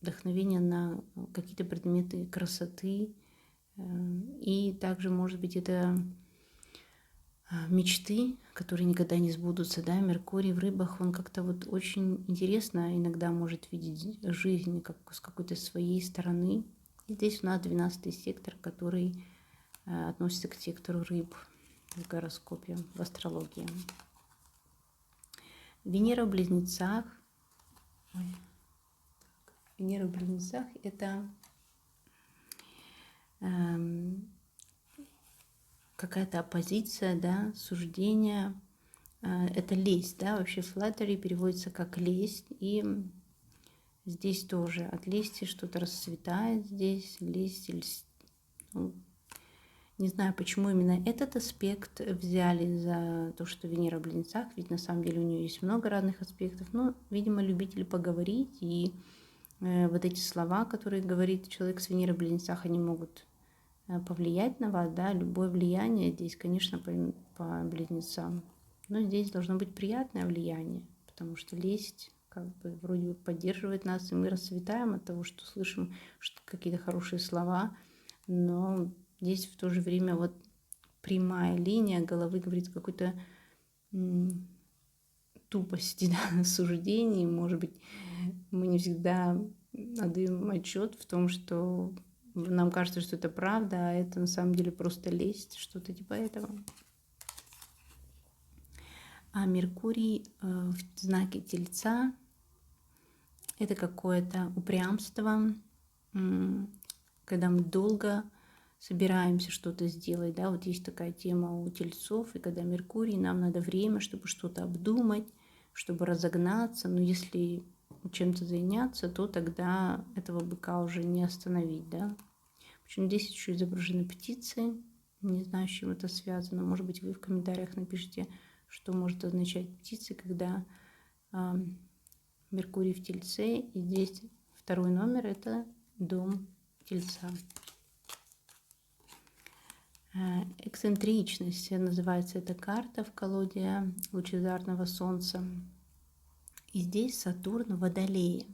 вдохновение на какие-то предметы красоты, и также, может быть, это мечты, которые никогда не сбудутся, да, Меркурий в рыбах, он как-то вот очень интересно иногда может видеть жизнь как с какой-то своей стороны. И здесь у нас 12-й сектор, который относится к сектору рыб в гороскопе, в астрологии. Венера в Близнецах. Венера в Близнецах – это какая-то оппозиция, да, суждение. Это лесть, да, вообще flattery переводится как лесть, и здесь тоже от лести что-то расцветает, здесь лесть, ну, не знаю, почему именно этот аспект взяли за то, что Венера в Близнецах, ведь на самом деле у нее есть много разных аспектов, но, видимо, любители поговорить, и вот эти слова, которые говорит человек с Венерой в Близнецах, они могут повлиять на вас, да, любое влияние здесь, конечно, по близнецам, но здесь должно быть приятное влияние, потому что лесть как бы вроде бы поддерживает нас, и мы расцветаем от того, что слышим какие-то хорошие слова, но здесь в то же время вот прямая линия головы говорит о какой-то тупости, да, суждений, может быть, мы не всегда отдаем отчет в том, что нам кажется, что это правда, а это на самом деле просто лесть, что-то типа этого. А Меркурий в знаке Тельца – это какое-то упрямство, когда мы долго собираемся что-то сделать, да, вот есть такая тема у Тельцов, и когда Меркурий, нам надо время, чтобы что-то обдумать, чтобы разогнаться, но если чем-то заняться, то тогда этого быка уже не остановить, да. Причем здесь еще изображены птицы, не знаю, с чем это связано, может быть, вы в комментариях напишите, что может означать птицы, когда Меркурий в Тельце, и здесь второй номер – это дом Тельца. Эксцентричность называется эта карта в колоде лучезарного солнца. И здесь Сатурн в Водолее.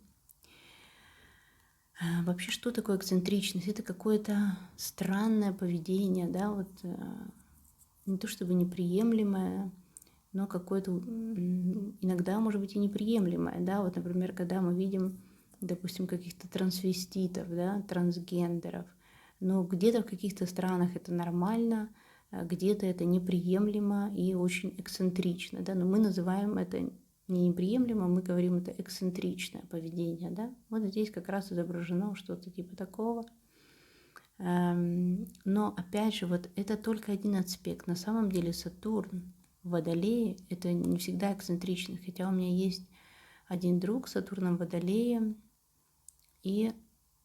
Вообще, что такое эксцентричность? Это какое-то странное поведение, да, вот не то чтобы неприемлемое, но какое-то иногда, может быть, и неприемлемое, да, вот, например, когда мы видим, допустим, каких-то трансвеститов, да, трансгендеров, но где-то в каких-то странах это нормально, где-то это неприемлемо и очень эксцентрично, да, но мы называем это не неприемлемо, мы говорим, это эксцентричное поведение, да, вот здесь как раз изображено что-то типа такого. Но, опять же, вот это только один аспект. На самом деле Сатурн в Водолее – это не всегда эксцентрично. Хотя у меня есть один друг с Сатурном в Водолее, и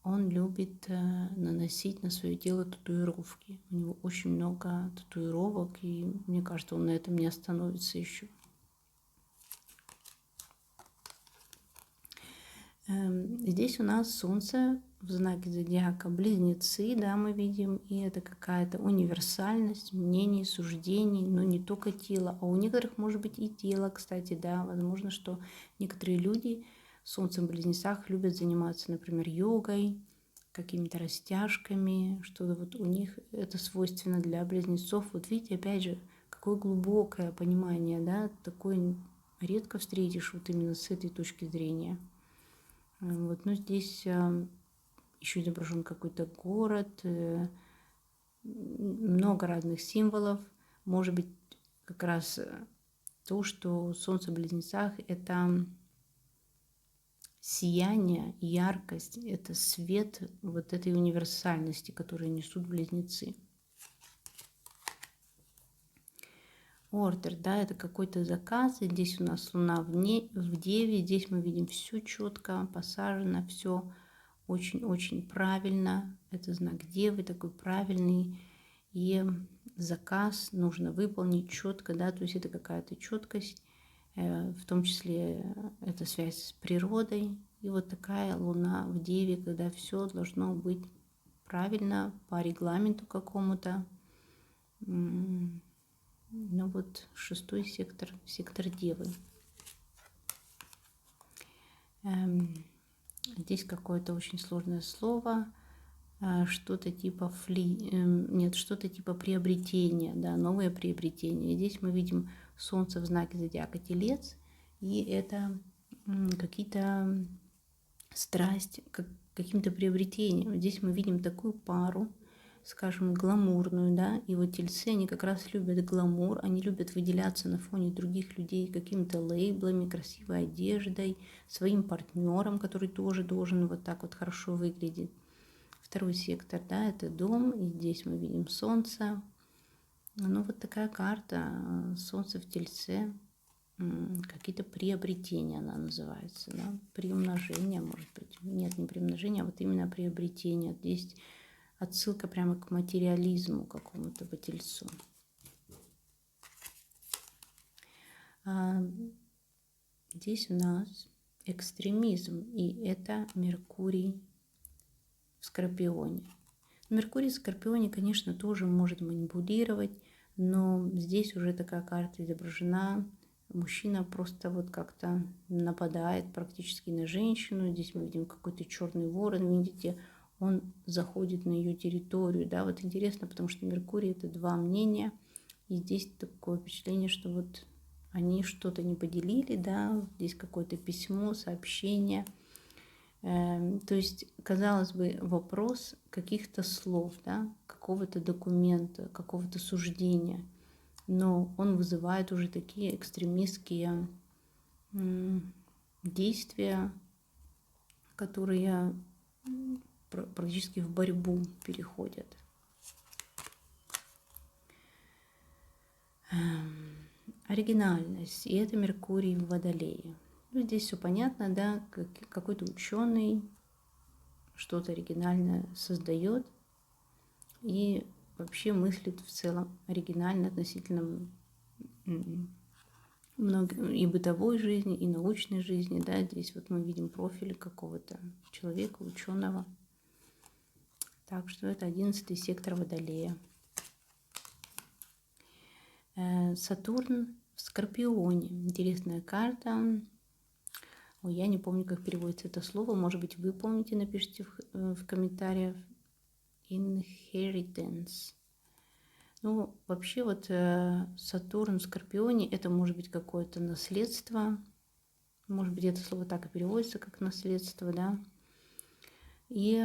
он любит наносить на свое тело татуировки. У него очень много татуировок, и мне кажется, он на этом не остановится еще. Здесь у нас Солнце в знаке зодиака Близнецы, да, мы видим, и это какая-то универсальность мнений, суждений, но не только тела, а у некоторых может быть и тело, кстати, да, возможно, что некоторые люди Солнцем в Близнецах любят заниматься, например, йогой, какими-то растяжками, что-то вот у них это свойственно для Близнецов. Вот видите, опять же, какое глубокое понимание, да, такое редко встретишь вот именно с этой точки зрения. Вот, но здесь еще изображен какой-то город, много разных символов. Может быть, как раз то, что Солнце в Близнецах – это сияние, яркость, это свет вот этой универсальности, которую несут Близнецы. Ордер, да, это какой-то заказ. И здесь у нас Луна в Деве. Здесь мы видим все четко посажено, все очень-очень правильно. Это знак Девы, такой правильный. и заказ нужно выполнить четко, да, то есть это какая-то четкость, в том числе это связь с природой. И вот такая луна в Деве, когда все должно быть правильно, по регламенту какому-то. Ну вот 6-й сектор, сектор Девы. Здесь какое-то очень сложное слово, что-то типа что-то типа приобретения, да, новое приобретение. Здесь мы видим Солнце в знаке зодиака Телец, и это какие-то страсть к каким-то приобретениям. Здесь мы видим такую пару, скажем, гламурную, да, и вот тельцы, они как раз любят гламур, они любят выделяться на фоне других людей какими-то лейблами, красивой одеждой, своим партнером, который тоже должен вот так вот хорошо выглядеть. 2-й сектор, да, это дом, и здесь мы видим Солнце. Ну, вот такая карта, Солнце в Тельце, какие-то приобретения она называется, да, приумножение, может быть. Нет, не приумножение, а вот именно приобретение. Здесь отсылка прямо к материализму какому-то по Тельцу. Здесь у нас экстремизм, и это Меркурий в Скорпионе. Меркурий в Скорпионе, конечно, тоже может манипулировать, но здесь уже такая карта изображена. Мужчина просто вот как-то нападает практически на женщину. Здесь мы видим какой-то черный ворон, видите, он заходит на ее территорию. Да, вот интересно, потому что Меркурий — это 2 мнения. И здесь такое впечатление, что вот они что-то не поделили, да, здесь какое-то письмо, сообщение. То есть, казалось бы, вопрос каких-то слов, да, какого-то документа, какого-то суждения, но он вызывает уже такие экстремистские действия, которые практически в борьбу переходят. Оригинальность, и это Меркурий в Водолее. Ну, здесь все понятно, да, какой-то ученый что-то оригинальное создает и вообще мыслит в целом оригинально относительно и бытовой жизни, и научной жизни, да, здесь вот мы видим профиль какого-то человека, ученого. Так что это 11-й сектор Водолея. Сатурн в Скорпионе. Интересная карта. Ой, я не помню, как переводится это слово. Может быть, вы помните, напишите в комментариях. Inheritance. Ну, вообще вот Сатурн в Скорпионе — это может быть какое-то наследство. Может быть, это слово так и переводится, как наследство, да. И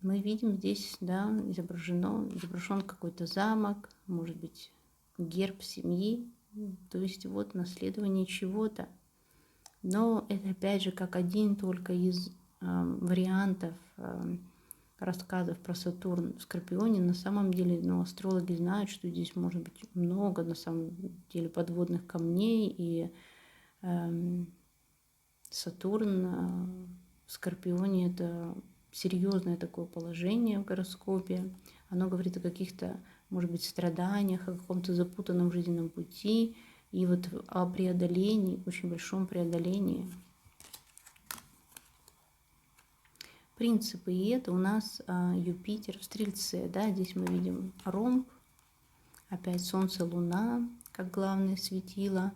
мы видим здесь, да, изображен какой-то замок, может быть, герб семьи, то есть вот наследование чего-то. Но это опять же как один только из вариантов рассказов про Сатурн в Скорпионе. На самом деле, астрологи знают, что здесь может быть много на самом деле подводных камней, и Сатурн в Скорпионе — это серьезное такое положение в гороскопе. Оно говорит о каких-то, может быть, страданиях, о каком-то запутанном жизненном пути, и вот о преодолении, очень большом преодолении. Принципы, и это у нас Юпитер в Стрельце, да, здесь мы видим ромб, опять Солнце, Луна, как главное светило,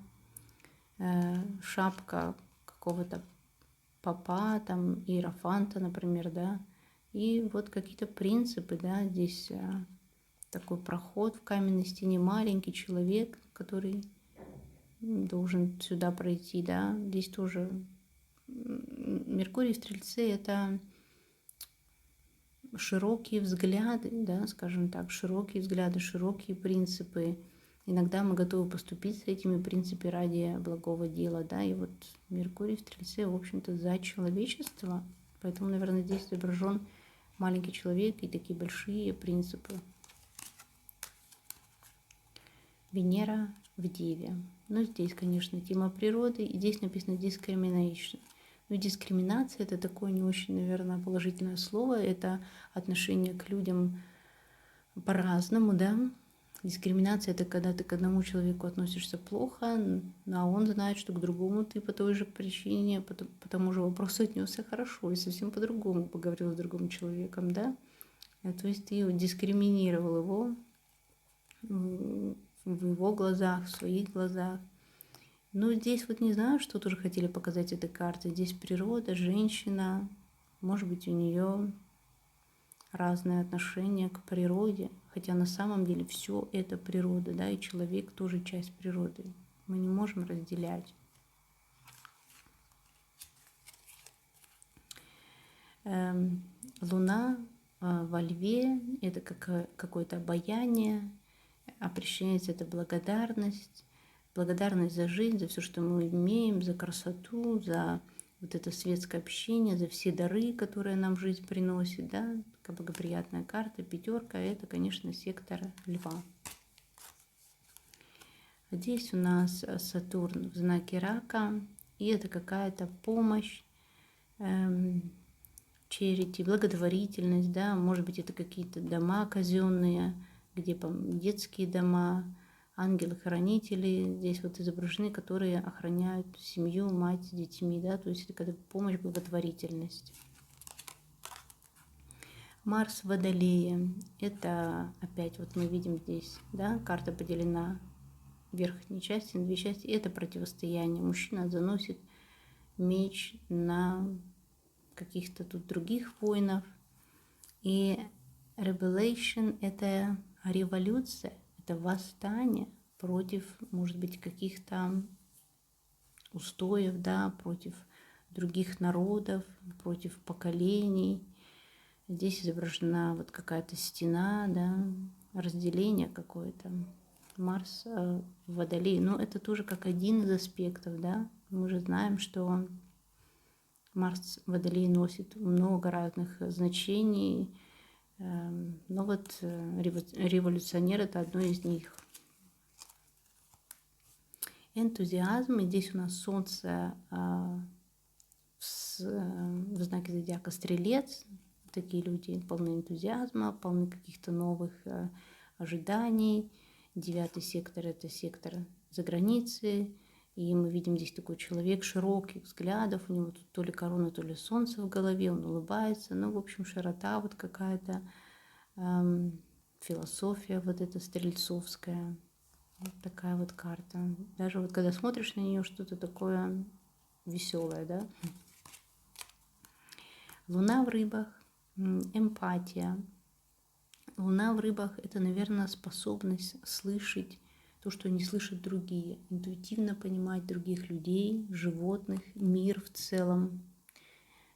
шапка какого-то папа, там, иерофанта, например, да, и вот какие-то принципы, да, здесь такой проход в каменной стене, маленький человек, который должен сюда пройти, да, здесь тоже Меркурий в Стрельце — это широкие взгляды, да, скажем так, широкие взгляды, широкие принципы. Иногда мы готовы поступить с этими принципами ради благого дела, да, и вот Меркурий в Стрельце, в общем-то, за человечество, поэтому, наверное, здесь изображен маленький человек и такие большие принципы. Венера в Деве. Ну, здесь, конечно, тема природы, и здесь написано discrimination. Но дискриминация — это такое не очень, наверное, положительное слово. Это отношение к людям по-разному, да. Дискриминация — это когда ты к одному человеку относишься плохо, а он знает, что к другому ты по той же причине, по тому же вопросу отнесся хорошо и совсем по-другому поговорил с другим человеком, да. То есть ты дискриминировал его в его глазах, в своих глазах. Но здесь вот не знаю, что тоже хотели показать этой картой. Здесь природа, женщина, может быть, у нее разное отношение к природе, хотя на самом деле все это природа, да, и человек тоже часть природы. Мы не можем разделять. Луна во Льве — это какое-то обаяние, а причиняется это благодарность за жизнь, за все, что мы имеем, за красоту, за вот это светское общение, за все дары, которые нам жизнь приносит, да, такая благоприятная карта, пятерка, это, конечно, сектор Льва. Здесь у нас Сатурн в знаке Рака, и это какая-то помощь, черити, благотворительность, да, может быть, это какие-то дома казенные, где детские дома, ангелы-хранители здесь вот изображены, которые охраняют семью, мать с детьми, да, то есть это когда помощь, благотворительность. Марс в Водолее, это опять вот мы видим здесь, да, карта поделена в верхней части на две части, это противостояние. Мужчина заносит меч на каких-то тут других воинов. И Revelation — это революция, это восстание против, может быть, каких-то устоев, да, против других народов, против поколений. Здесь изображена вот какая-то стена, да, разделение какое-то. Марс в Водолее. Но это тоже как один из аспектов, да. Мы же знаем, что Марс в Водолее носит много разных значений. Но вот революционер — это одно из них. Энтузиазм. И здесь у нас Солнце в знаке зодиака Стрелец. Такие люди полны энтузиазма, полны каких-то новых ожиданий. 9-й сектор — это сектор за границей. И мы видим здесь такой человек широких взглядов, у него тут то ли корона, то ли солнце в голове, он улыбается. Ну, в общем, широта вот какая-то, философия вот эта стрельцовская. Вот такая вот карта. Даже вот когда смотришь на нее, что-то такое веселое, да. Луна в рыбах, эмпатия. Луна в рыбах — это, наверное, способность слышать то, что не слышат другие, интуитивно понимать других людей, животных, мир в целом.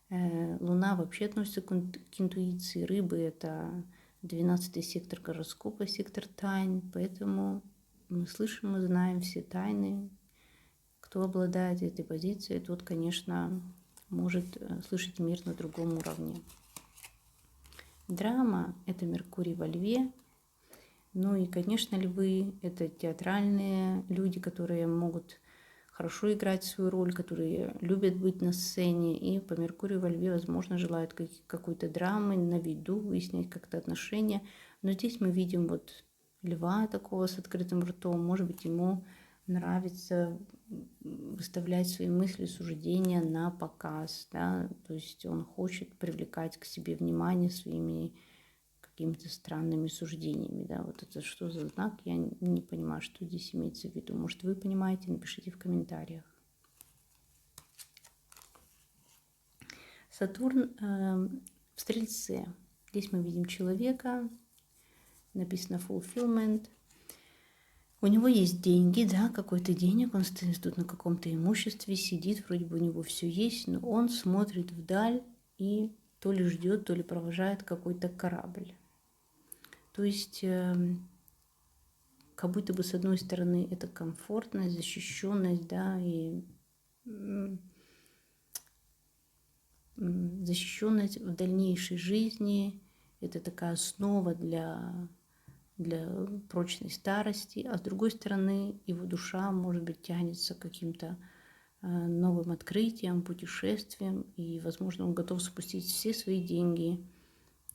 Луна вообще относится к интуиции. Рыбы — это 12-й сектор гороскопа, сектор тайн, поэтому мы слышим, мы знаем все тайны. Кто обладает этой позицией, тот, конечно, может слышать мир на другом уровне. Драма — это Меркурий во Льве. Ну и, конечно, львы — это театральные люди, которые могут хорошо играть свою роль, которые любят быть на сцене. И по Меркурию во Льве, возможно, желают какой-то драмы, на виду, выяснять как-то отношения. Но здесь мы видим вот льва такого с открытым ртом. Может быть, ему нравится выставлять свои мысли, суждения на показ, да, то есть он хочет привлекать к себе внимание своими какими-то странными суждениями, да, вот это что за знак, я не понимаю, что здесь имеется в виду. Может, вы понимаете, напишите в комментариях. Сатурн в Стрельце. Здесь мы видим человека, написано fulfillment. У него есть деньги, да, какой-то денег, он стоит тут на каком-то имуществе, сидит, вроде бы у него все есть, но он смотрит вдаль и то ли ждет, то ли провожает какой-то корабль. То есть как будто бы с одной стороны это комфортность, защищенность, да, и защищенность в дальнейшей жизни, это такая основа для прочной старости, а с другой стороны его душа, может быть, тянется к каким-то новым открытиям, путешествиям, и, возможно, он готов спустить все свои деньги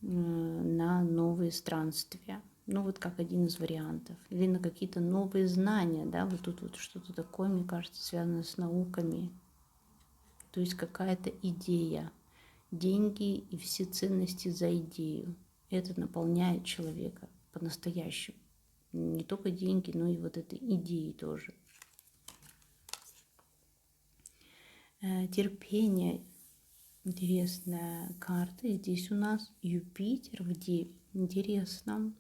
на новые странствия. Ну, вот как один из вариантов. Или на какие-то новые знания, да, вот тут вот что-то такое, мне кажется, связанное с науками. То есть какая-то идея. Деньги и все ценности за идею. Это наполняет человека по-настоящему. Не только деньги, но и вот этой идеей тоже. Терпение. Интересная карта. И здесь у нас Юпитер в Деве. Интересно.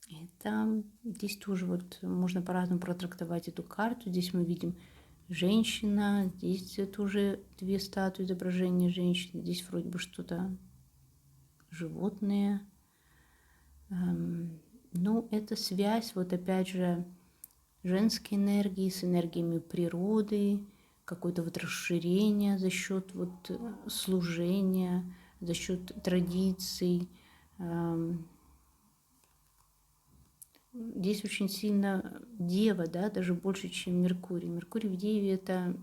Это здесь тоже вот можно по-разному протрактовать эту карту. Здесь мы видим женщина. Здесь это уже две статуи изображения женщины. Здесь вроде бы что-то животное. Ну, это связь, вот опять же, женской энергии с энергиями природы, какое-то вот расширение за счет вот служения, за счет традиций. Здесь очень сильно Дева, да, даже больше, чем Меркурий. Меркурий в Деве – это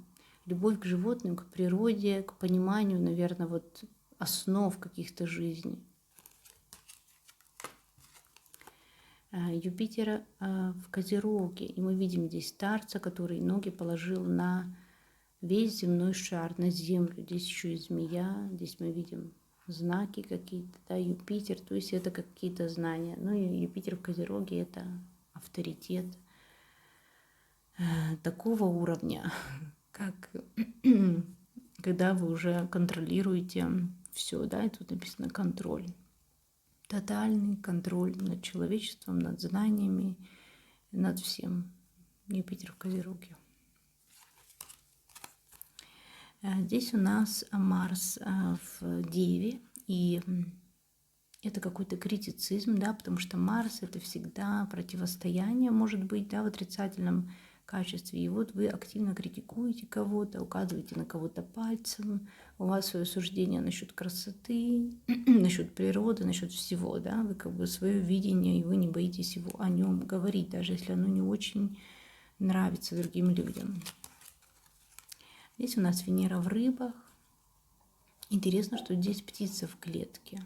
любовь к животным, к природе, к пониманию, наверное, вот основ каких-то жизней. Юпитер в Козероге, и мы видим здесь старца, который ноги положил на весь земной шар, на землю. Здесь еще и змея, здесь мы видим знаки какие-то, да, Юпитер, то есть это какие-то знания. Ну и Юпитер в Козероге – это авторитет такого уровня, как когда вы уже контролируете все, да, и тут написано контроль. Тотальный контроль над человечеством, над знаниями, над всем. Юпитер в Козероге. Здесь у нас Марс в Деве, и это какой-то критицизм, да, потому что Марс – это всегда противостояние, может быть, да, в отрицательном качестве. И вот вы активно критикуете кого-то, указываете на кого-то пальцем, у вас свое суждение насчет красоты, насчет природы, насчет всего, да, вы как бы свое видение, и вы не боитесь его о нем говорить, даже если оно не очень нравится другим людям. Здесь у нас Венера в Рыбах. Интересно, что здесь птица в клетке.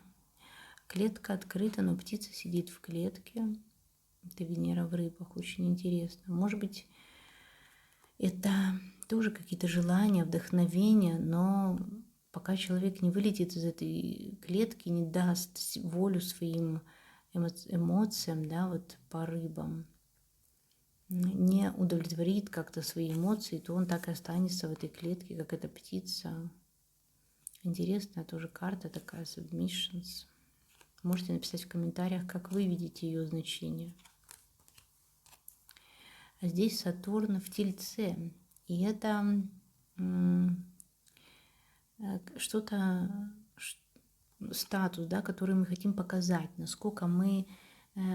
Клетка открыта, но птица сидит в клетке. Это Венера в Рыбах, очень интересно. Может быть, это тоже какие-то желания, вдохновения, но пока человек не вылетит из этой клетки, не даст волю своим эмоциям, да, вот по рыбам, не удовлетворит как-то свои эмоции, то он так и останется в этой клетке, как эта птица. Интересная тоже карта такая, Submissions. Можете написать в комментариях, как вы видите ее значение. А здесь Сатурн в Тельце. И это что-то, статус, да, который мы хотим показать, насколько мы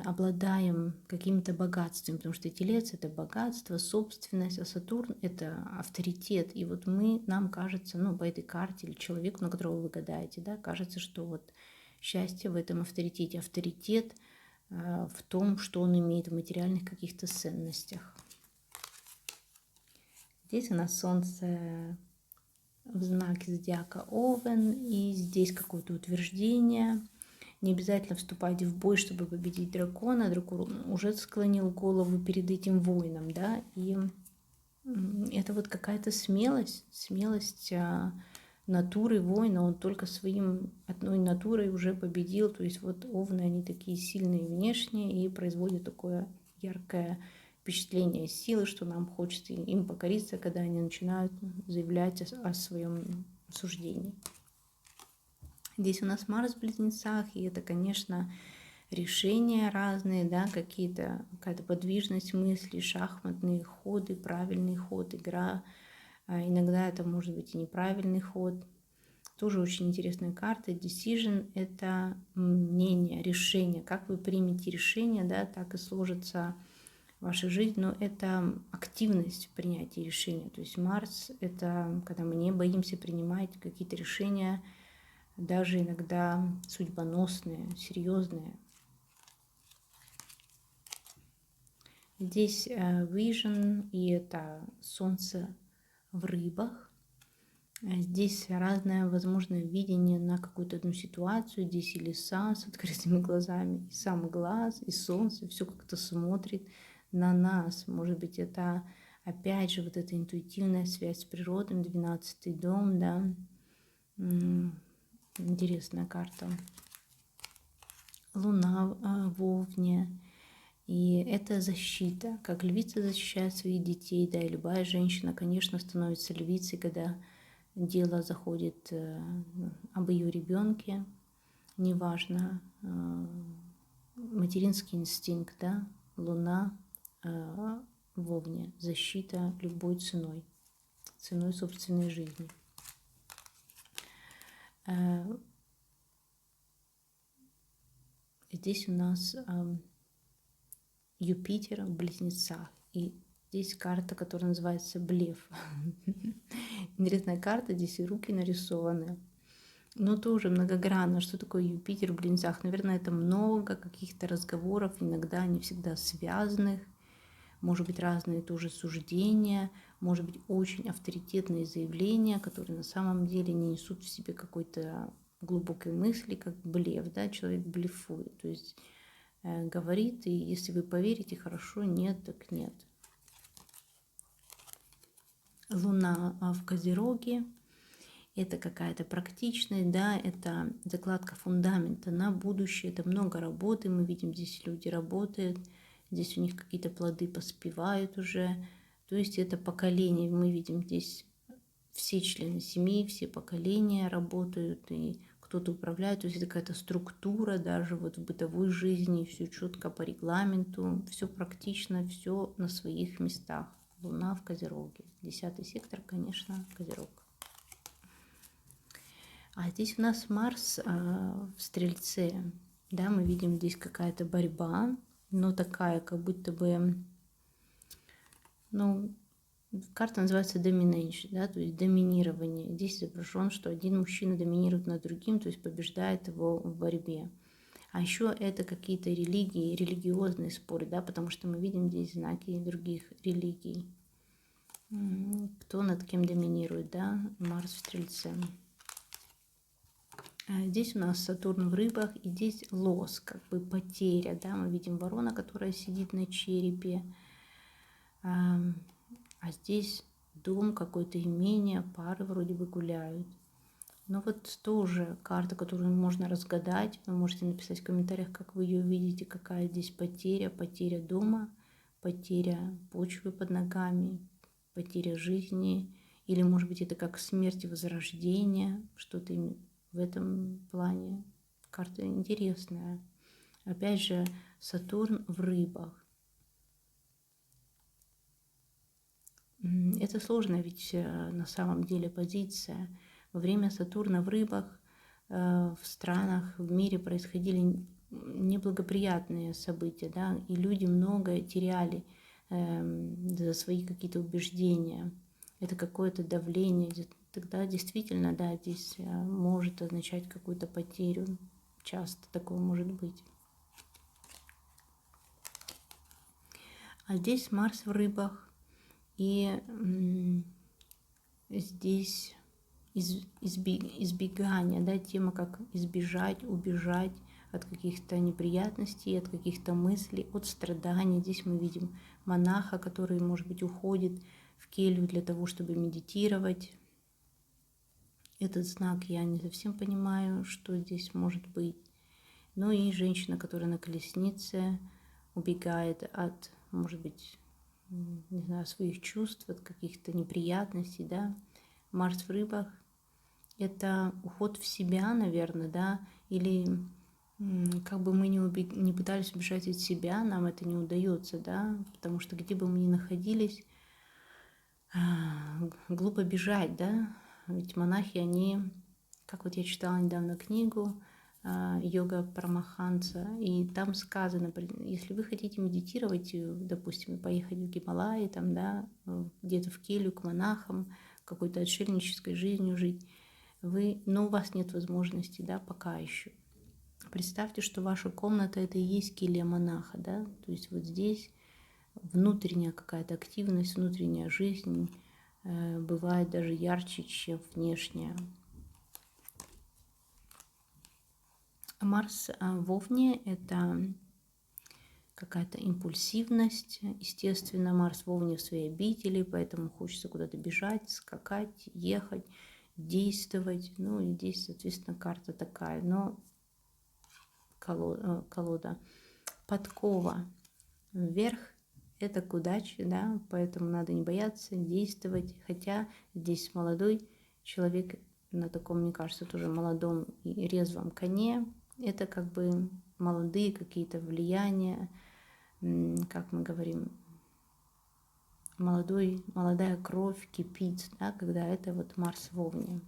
обладаем какими-то богатствами, потому что Телец – это богатство, собственность, а Сатурн – это авторитет. И вот нам кажется, ну, по этой карте или человеку, на которого вы гадаете, да, кажется, что вот счастье в этом авторитете. Авторитет в том, что он имеет в материальных каких-то ценностях. Здесь у нас Солнце в знаке зодиака Овен, и здесь какое-то утверждение. Не обязательно вступать в бой, чтобы победить дракона. Дракон уже склонил голову перед этим воином, да, и это вот какая-то смелость натуры воина, он только своим одной натурой уже победил. То есть вот овны, они такие сильные внешне и производят такое яркое впечатление силы, что нам хочется им покориться, когда они начинают заявлять о своем суждении. Здесь у нас Марс в Близнецах, и это, конечно, решения разные, да, какая-то подвижность мыслей, шахматные ходы, правильный ход, игра. Иногда это может быть и неправильный ход. Тоже очень интересная карта. Decision – это мнение, решение. Как вы примете решение, да, так и сложится ваша жизнь. Но это активность в принятии решения. То есть Марс – это когда мы не боимся принимать какие-то решения, даже иногда судьбоносные, серьезные. Здесь Vision, и это Солнце в Рыбах. Здесь разное возможное видение на какую-то одну ситуацию. Здесь и лиса с открытыми глазами, и сам глаз, и солнце. Все как-то смотрит на нас. Может быть, это опять же вот эта интуитивная связь с природой, 12-й дом, да. Интересная карта. Луна в Овне. И это защита, как львица защищает своих детей, да, и любая женщина, конечно, становится львицей, когда дело заходит об ее ребенке, неважно, материнский инстинкт, да, Луна в Овне, защита любой ценой, ценой собственной жизни. Здесь у нас Юпитер в Близнецах. И здесь карта, которая называется блеф. Интересная карта, здесь и руки нарисованы. Но тоже многогранно. Что такое Юпитер в Близнецах? Наверное, это много каких-то разговоров, иногда не всегда связанных. Может быть, разные тоже суждения, может быть, очень авторитетные заявления, которые на самом деле не несут в себе какой-то глубокой мысли, как блеф, да, человек блефует. То есть говорит, и если вы поверите, хорошо, нет, так нет. Луна в Козероге, это какая-то практичность, да, это закладка фундамента на будущее, это много работы, мы видим, здесь люди работают, здесь у них какие-то плоды поспевают уже, то есть это поколение, мы видим здесь все члены семьи, все поколения работают, и кто-то управляет, то есть это какая-то структура даже вот в бытовой жизни, все четко по регламенту, все практично, все на своих местах. Луна в Козероге. 10-й сектор, конечно, Козерог. А здесь у нас Марс в Стрельце. Да, мы видим здесь какая-то борьба, но такая, как будто бы, ну, карта называется domination, да, то есть доминирование. Здесь изображен, что один мужчина доминирует над другим, то есть побеждает его в борьбе. А еще это какие-то религии, религиозные споры, да, потому что мы видим здесь знаки других религий. Кто над кем доминирует, да, Марс в Стрельце. Здесь у нас Сатурн в Рыбах, и здесь лосс, как бы потеря, да, мы видим ворона, которая сидит на черепе, а здесь дом, какое-то имение, пары вроде бы гуляют. Но вот тоже карта, которую можно разгадать. Вы можете написать в комментариях, как вы ее видите, какая здесь потеря. Потеря дома, потеря почвы под ногами, потеря жизни. Или, может быть, это как смерть и возрождение, что-то в этом плане. Карта интересная. Опять же, Сатурн в Рыбах. Это сложная ведь на самом деле позиция. Во время Сатурна в Рыбах в странах, в мире происходили неблагоприятные события, да, и люди многое теряли за свои какие-то убеждения. Это какое-то давление. Тогда действительно, да, здесь может означать какую-то потерю. Часто такое может быть. А здесь Марс в Рыбах. И здесь избегание, да, тема как избежать, убежать от каких-то неприятностей, от каких-то мыслей, от страданий. Здесь мы видим монаха, который, может быть, уходит в келью для того, чтобы медитировать. Этот знак я не совсем понимаю, что здесь может быть. Ну и женщина, которая на колеснице убегает от, может быть, не знаю, своих чувств, от каких-то неприятностей, да. Марс в Рыбах – это уход в себя, наверное, да, или как бы мы не пытались убежать от себя, нам это не удается, да, потому что где бы мы ни находились, глупо бежать, да, ведь монахи, они, как вот я читала недавно книгу йога Парамаханса, и там сказано, если вы хотите медитировать, допустим, поехать в Гималаи, там, да, где-то в келью к монахам, какой-то отшельнической жизнью жить, но у вас нет возможности, да, пока еще. Представьте, что ваша комната – это и есть келья монаха, да, то есть вот здесь внутренняя какая-то активность, внутренняя жизнь, бывает даже ярче, чем внешняя. Марс в Овне – это какая-то импульсивность. Естественно, Марс в Овне в своей обители, поэтому хочется куда-то бежать, скакать, ехать, действовать. Ну и здесь, соответственно, карта такая. Но колода подкова вверх – это к удаче, да, поэтому надо не бояться действовать. Хотя здесь молодой человек на таком, мне кажется, тоже молодом и резвом коне. Это как бы молодые какие-то влияния, как мы говорим, молодая кровь кипит, да, когда это вот Марс в Овне,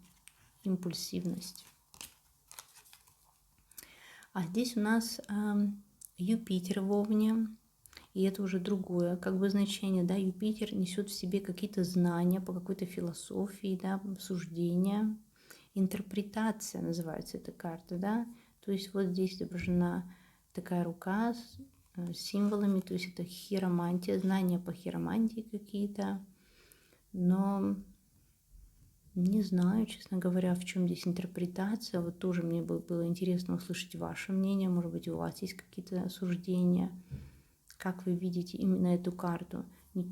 импульсивность. А здесь у нас Юпитер в Овне, и это уже другое как бы значение, да, Юпитер несет в себе какие-то знания по какой-то философии, да, суждения, интерпретация называется эта карта, да, то есть вот здесь изображена такая рука с символами, то есть это хиромантия, знания по хиромантии какие-то, но не знаю, честно говоря, в чем здесь интерпретация. Вот тоже мне было интересно услышать ваше мнение. Может быть, у вас есть какие-то суждения. Как вы видите именно эту карту? Не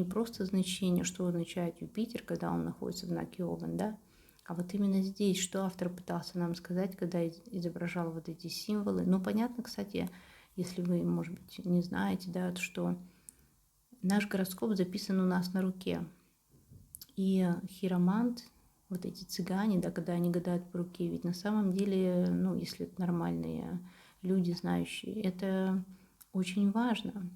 просто значение, что означает Юпитер, когда он находится в знаке Овен, да? А вот именно здесь, что автор пытался нам сказать, когда изображал вот эти символы. Ну, понятно, кстати, если вы, может быть, не знаете, да, что наш гороскоп записан у нас на руке. И хиромант, вот эти цыгане, да, когда они гадают по руке, ведь на самом деле, ну, если это нормальные люди, знающие, это очень важно.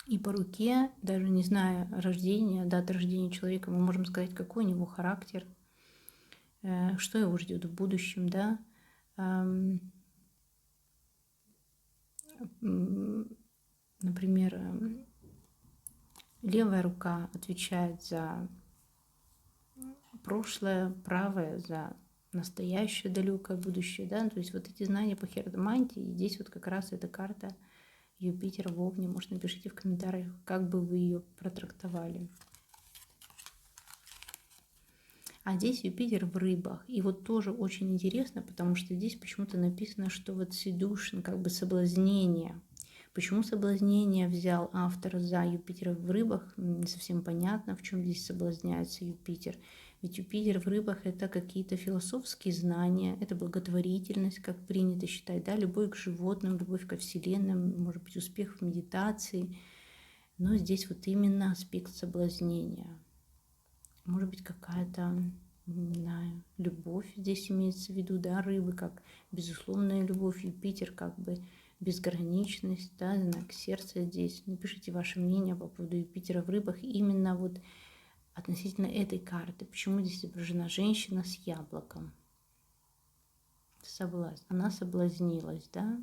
И по руке, даже не зная рождения, даты рождения человека, мы можем сказать, какой у него характер, что его ждет в будущем, да. Например, левая рука отвечает за прошлое, правое за настоящее, далекое будущее, да, то есть вот эти знания по хиромантии, и здесь вот как раз эта карта Юпитера в Овне, может, напишите в комментариях, как бы вы ее протрактовали. А здесь Юпитер в Рыбах, и вот тоже очень интересно, потому что здесь почему-то написано, что вот seduction, как бы соблазнение. Почему соблазнение взял автор за Юпитера в Рыбах, не совсем понятно, в чем здесь соблазняется Юпитер. Ведь Юпитер в Рыбах – это какие-то философские знания, это благотворительность, как принято считать, да, любовь к животным, любовь ко Вселенной, может быть, успех в медитации. Но здесь вот именно аспект соблазнения. Может быть, какая-то, не знаю, любовь здесь имеется в виду, да, рыбы, как безусловная любовь, Юпитер, как бы безграничность, да, знак сердца здесь. Напишите ваше мнение по поводу Юпитера в Рыбах именно вот относительно этой карты. Почему здесь изображена женщина с яблоком? Соблазн. Она соблазнилась, да?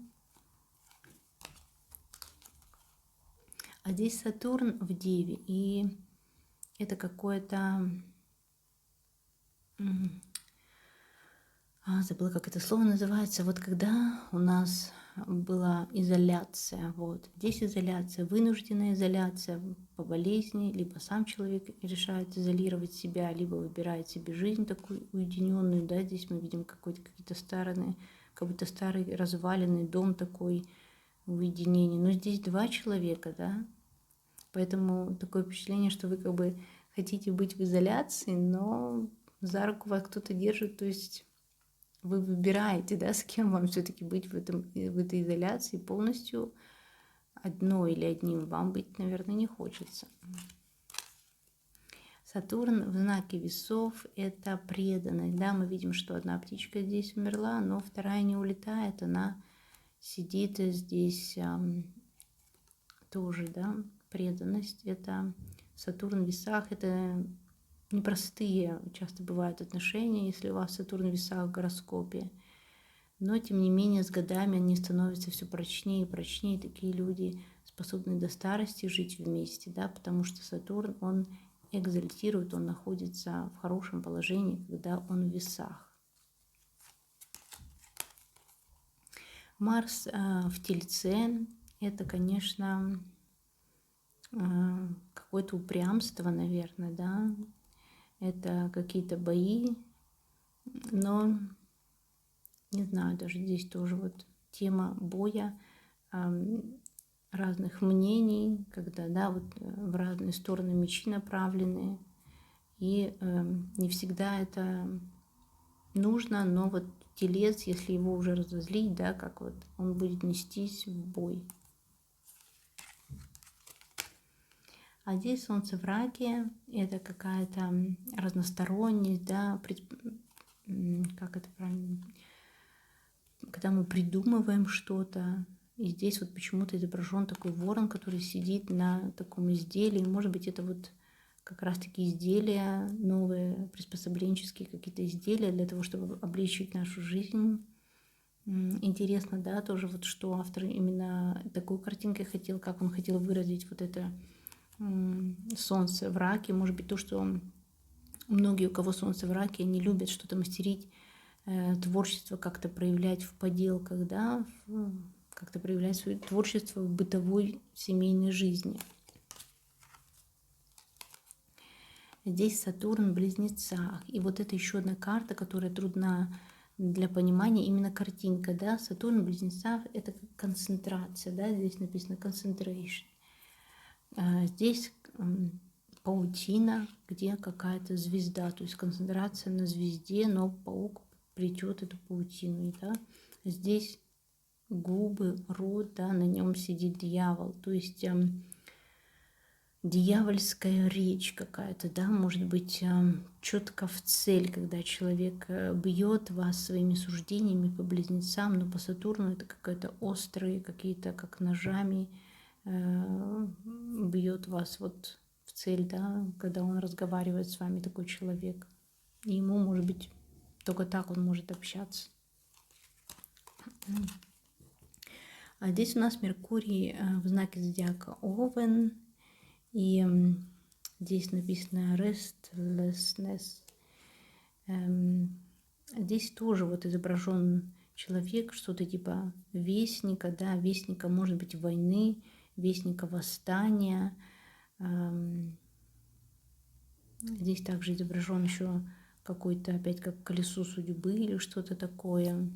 А здесь Сатурн в Деве, и это какое-то... Забыла, как это слово называется. Вот когда у нас была изоляция, вот здесь изоляция, вынужденная изоляция по болезни, либо сам человек решает изолировать себя, либо выбирает себе жизнь такую уединенную, да, здесь мы видим какие-то стороны, как будто старый разваленный дом такой уединение. Но здесь два человека, да, поэтому такое впечатление, что вы как бы хотите быть в изоляции, но за руку вас кто-то держит, то есть вы выбираете, да, с кем вам все-таки быть в этой изоляции. Полностью одной или одним вам быть, наверное, не хочется. Сатурн в знаке весов – это преданность. Да, мы видим, что одна птичка здесь умерла, но вторая не улетает, она сидит здесь тоже, да, преданность. Это Сатурн в весах, это непростые часто бывают отношения, если у вас Сатурн в весах в гороскопе. Но, тем не менее, с годами они становятся все прочнее и прочнее. Такие люди способны до старости жить вместе, да, потому что Сатурн, он экзальтирует, он находится в хорошем положении, когда он в весах. Марс в Тельце – это, конечно, какое-то упрямство, наверное, да. Это какие-то бои, но не знаю, даже здесь тоже вот тема боя, разных мнений, когда, да, вот в разные стороны мечи направлены, и не всегда это нужно, но вот телец, если его уже разозлить, да, как вот он будет нестись в бой. А здесь Солнце в Раке, это какая-то разносторонность, да, как это правильно, когда мы придумываем что-то. И здесь вот почему-то изображен такой ворон, который сидит на таком изделии. Может быть, это вот как раз-таки изделия, новые приспособленческие какие-то изделия для того, чтобы облегчить нашу жизнь. Интересно, да, тоже вот что автор именно такой картинкой хотел, как он хотел выразить вот это солнце в раке. Может быть, то, что многие, у кого солнце в раке, они любят что-то мастерить, творчество как-то проявлять в поделках, да, как-то проявлять свое творчество в бытовой семейной жизни. Здесь Сатурн в Близнецах. И вот это еще одна карта, которая трудна для понимания, именно картинка, да, Сатурн в Близнецах — это концентрация, да, здесь написано concentration. Здесь паутина, где какая-то звезда, то есть концентрация на звезде, но паук плетет эту паутину, да. Здесь губы, рот, да, на нем сидит дьявол, то есть дьявольская речь какая-то, да, может быть, четко в цель, когда человек бьет вас своими суждениями по близнецам, но по Сатурну это какие-то острые, какие-то как ножами бьет вас вот в цель, да, когда он разговаривает с вами, такой человек. И ему, может быть, только так он может общаться. А здесь у нас Меркурий в знаке зодиака Овен. И здесь написано restlessness. Здесь тоже вот изображен человек, что-то типа вестника, да, вестника, может быть, войны, вестника восстания. Здесь также изображен еще какой-то, опять как колесо судьбы или что-то такое.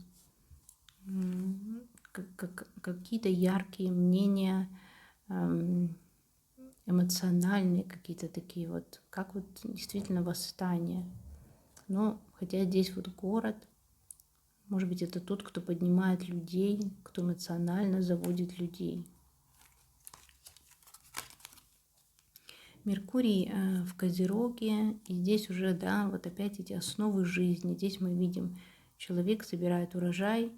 Какие-то яркие мнения, эмоциональные какие-то такие вот, как вот действительно восстание. Но хотя здесь вот город, может быть, это тот, кто поднимает людей, кто эмоционально заводит людей. Меркурий в Козероге, и здесь уже, да, вот опять эти основы жизни. Здесь мы видим, человек собирает урожай,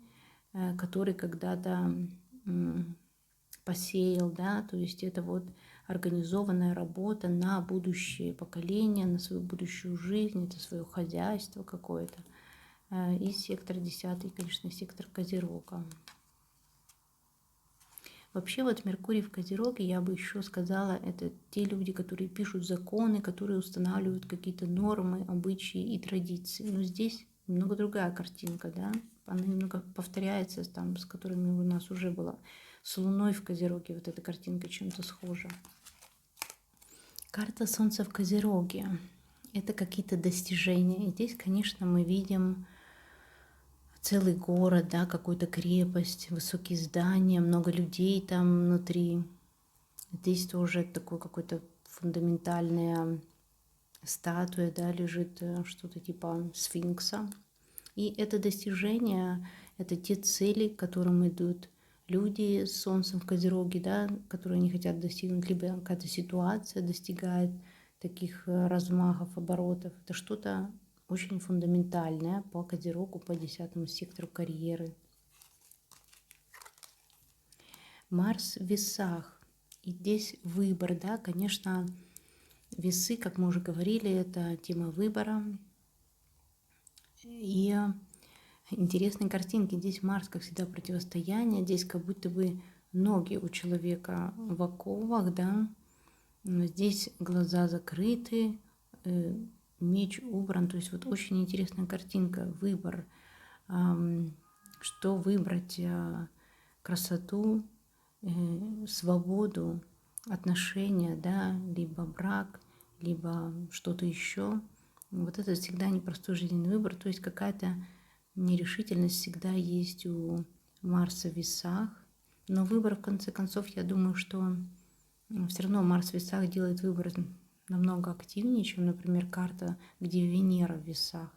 который когда-то посеял, да, то есть это вот организованная работа на будущее поколение, на свою будущую жизнь, это свое хозяйство какое-то. И сектор 10, конечно, сектор Козерога. Вообще вот Меркурий в Козероге, я бы еще сказала, это те люди, которые пишут законы, которые устанавливают какие-то нормы, обычаи и традиции. Но здесь немного другая картинка, да, она немного повторяется там, с которыми у нас уже была. С Луной в Козероге вот эта картинка чем-то схожа. Карта Солнца в Козероге — это какие-то достижения. И здесь, конечно, мы видим целый город, да, какую-то крепость, высокие здания, много людей там внутри. Здесь тоже такой какой-то фундаментальная статуя, да, лежит, что-то типа сфинкса. И это достижение, это те цели, к которым идут люди с Солнцем в Козероге, да, которые они хотят достигнуть, либо какая-то ситуация достигает таких размахов, оборотов. Это что-то очень фундаментальное по Козерогу, по 10-му сектору карьеры. Марс в весах. И здесь выбор, да, конечно, весы, как мы уже говорили, это тема выбора. И интересные картинки. Здесь Марс, как всегда, противостояние. Здесь как будто бы ноги у человека в оковах, да. Здесь глаза закрыты, меч убран. То есть вот очень интересная картинка. Выбор. Что выбрать? Красоту, свободу отношения, да, либо брак, либо что-то еще. Вот это всегда непростой жизненный выбор, то есть какая-то нерешительность всегда есть у Марса в весах. Но выбор, в конце концов, я думаю, что все равно Марс в весах делает выбор намного активнее, чем, например, карта, где Венера в весах.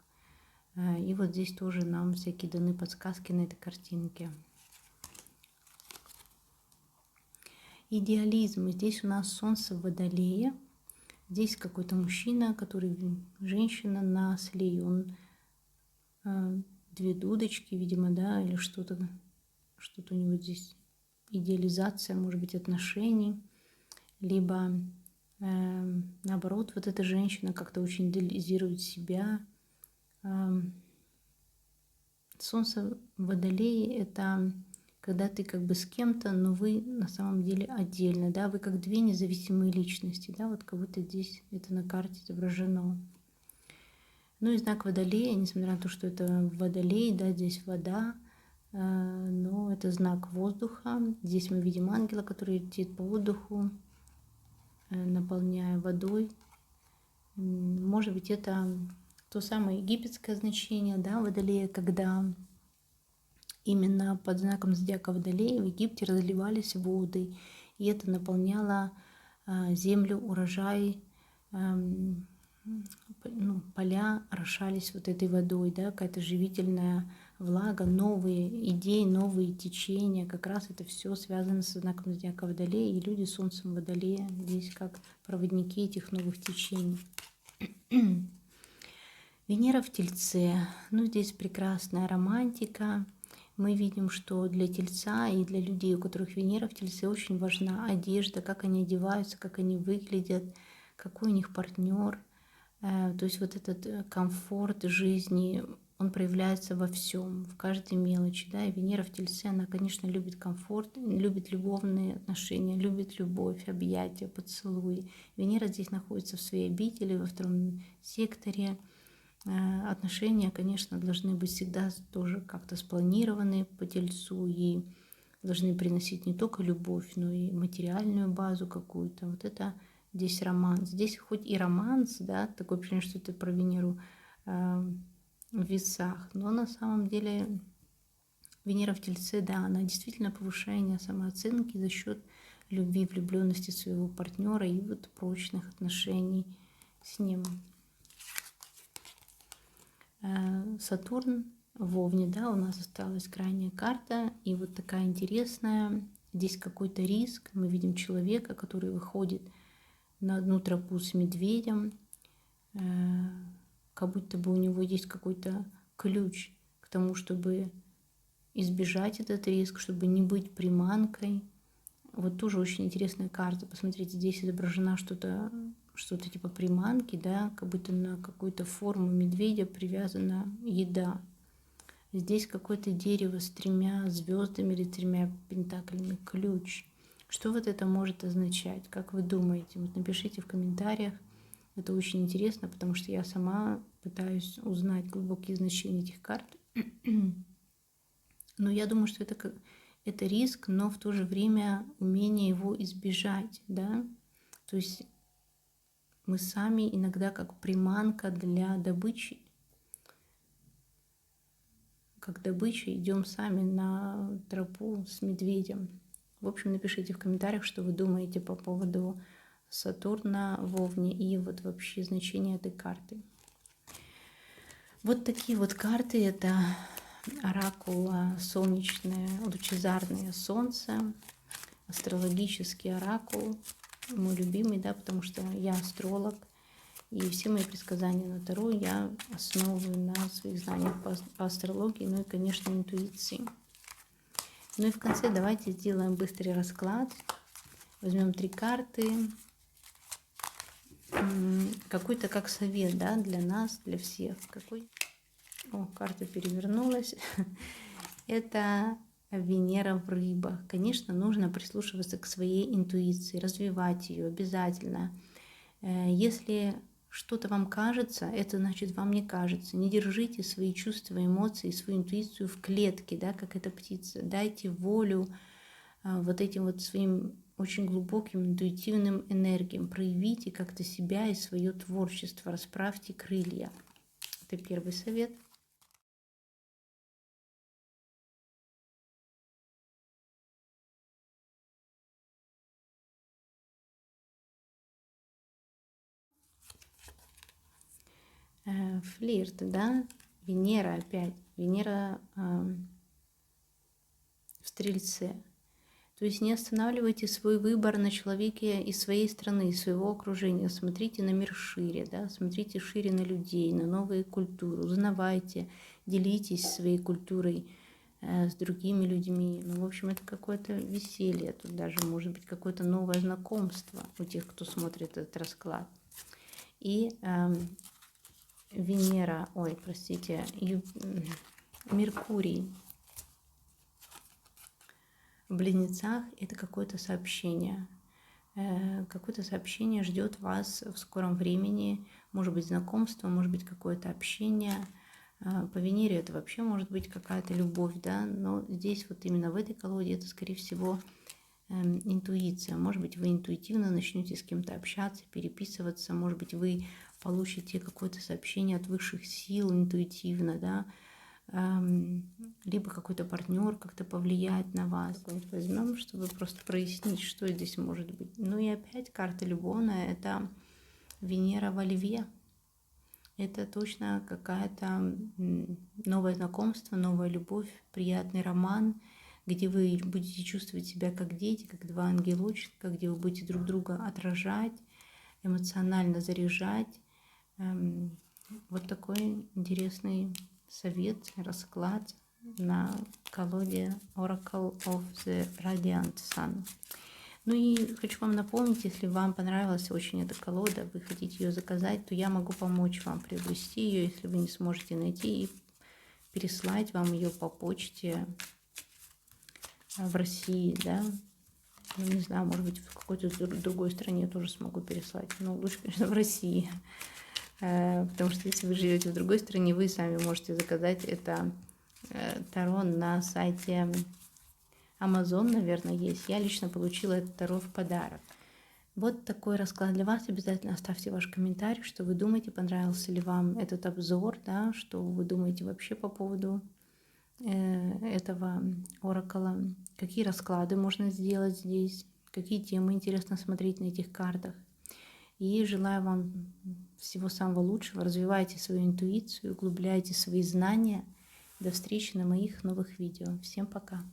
И вот здесь тоже нам всякие даны подсказки на этой картинке. Идеализм. Здесь у нас Солнце в Водолее. Здесь какой-то мужчина, который женщина на слее. Он две дудочки, видимо, да, или что-то у него здесь. Идеализация, может быть, отношений. Либо наоборот, вот эта женщина как-то очень идеализирует себя. Солнце в Водолее – это когда ты как бы с кем-то, но вы на самом деле отдельно, да, вы как две независимые личности, да, вот как будто здесь это на карте изображено. Ну и знак Водолея, несмотря на то, что это Водолей, да, здесь вода, но это знак воздуха. Здесь мы видим ангела, который летит по воздуху, наполняя водой. Может быть, это то самое египетское значение, да, Водолея, когда именно под знаком зодиака Водолея в Египте разливались воды, и это наполняло землю, урожай, поля орошались вот этой водой, да, какая-то живительная влага, новые идеи, новые течения. Как раз это все связано со знаком зодиака Водолея, и люди с Солнцем Водолея здесь как проводники этих новых течений. Венера в Тельце. Ну, здесь прекрасная романтика. Мы видим, что для Тельца и для людей, у которых Венера в Тельце, очень важна одежда, как они одеваются, как они выглядят, какой у них партнер. То есть вот этот комфорт жизни, он проявляется во всем, в каждой мелочи. Да? И Венера в Тельце, она, конечно, любит комфорт, любит любовные отношения, любит любовь, объятия, поцелуи. Венера здесь находится в своей обители, во втором секторе. Отношения, конечно, должны быть всегда тоже как-то спланированы по Тельцу и должны приносить не только любовь, но и материальную базу какую-то. Вот это здесь романс. Здесь хоть и романс, да, такое ощущение, что это про Венеру в весах, но на самом деле Венера в Тельце, да, она действительно повышение самооценки за счет любви, влюбленности своего партнера и вот прочных отношений с ним. Сатурн в Овне, да, у нас осталась крайняя карта, и вот такая интересная, здесь какой-то риск, мы видим человека, который выходит на одну тропу с медведем, как будто бы у него есть какой-то ключ к тому, чтобы избежать этот риск, чтобы не быть приманкой. Вот тоже очень интересная карта, посмотрите, здесь изображена что-то типа приманки, да, как будто на какую-то форму медведя привязана еда. Здесь какое-то дерево с 3 звездами или 3 пентаклями, ключ. Что вот это может означать? Как вы думаете? Вот напишите в комментариях. Это очень интересно, потому что я сама пытаюсь узнать глубокие значения этих карт. Но я думаю, что это риск, но в то же время умение его избежать, да. То есть мы сами иногда как приманка для добычи, как добыча идем сами на тропу с медведем. В общем, напишите в комментариях, что вы думаете по поводу Сатурна в Овне и вот вообще значение этой карты. Вот такие вот карты. Это оракул солнечное, лучезарное солнце, астрологический оракул, мой любимый, да, потому что я астролог, и все мои предсказания на Таро я основываю на своих знаниях по астрологии, ну и, конечно, интуиции. Ну и в конце давайте сделаем быстрый расклад. Возьмем 3 карты. Какой-то как совет, да, для нас, для всех. О, карта перевернулась. Это Венера в рыбах. Конечно, нужно прислушиваться к своей интуиции, развивать ее обязательно. Если что-то вам кажется, это значит вам не кажется. Не держите свои чувства, эмоции, свою интуицию в клетке, да, как эта птица. Дайте волю вот этим вот своим очень глубоким интуитивным энергиям. Проявите как-то себя и свое творчество, расправьте крылья. Это первый совет. Флирт, да, Венера опять, Венера в Стрельце. То есть не останавливайте свой выбор на человеке из своей страны, из своего окружения. Смотрите на мир шире, да? Смотрите шире на людей, на новые культуры. Узнавайте, делитесь своей культурой с другими людьми. Ну, в общем, это какое-то веселье. Тут даже может быть какое-то новое знакомство у тех, кто смотрит этот расклад. И Венера, ой, простите, Меркурий в Близнецах – это какое-то сообщение. Какое-то сообщение ждет вас в скором времени. Может быть, знакомство, может быть, какое-то общение. По Венере это вообще может быть какая-то любовь, да, но здесь вот именно в этой колоде это, скорее всего, интуиция. Может быть, вы интуитивно начнете с кем-то общаться, переписываться. Может быть, вы получите какое-то сообщение от высших сил интуитивно, да, либо какой-то партнер как-то повлияет на вас. Возьмем, чтобы просто прояснить, что здесь может быть. Ну и опять карта любовная – это Венера во Льве. Это точно какая-то новое знакомство, новая любовь, приятный роман, где вы будете чувствовать себя как дети, как два ангелочка, где вы будете друг друга отражать, эмоционально заряжать. Вот такой интересный совет, расклад на колоде Oracle of the Radiant Sun. Ну и хочу вам напомнить, если вам понравилась очень эта колода, вы хотите ее заказать, то я могу помочь вам приобрести ее, если вы не сможете найти, и переслать вам ее по почте в России, да. Ну, не знаю, может быть, в какой-то другой стране тоже смогу переслать, но лучше, конечно, в России. Потому что если вы живете в другой стране, вы сами можете заказать это таро на сайте Amazon, наверное, есть. Я лично получила это таро в подарок. Вот такой расклад для вас. Обязательно оставьте ваш комментарий, что вы думаете, понравился ли вам этот обзор, да, что вы думаете вообще по поводу этого оракула, какие расклады можно сделать здесь, какие темы интересно смотреть на этих картах. И желаю вам всего самого лучшего. Развивайте свою интуицию, углубляйте свои знания. До встречи на моих новых видео. Всем пока!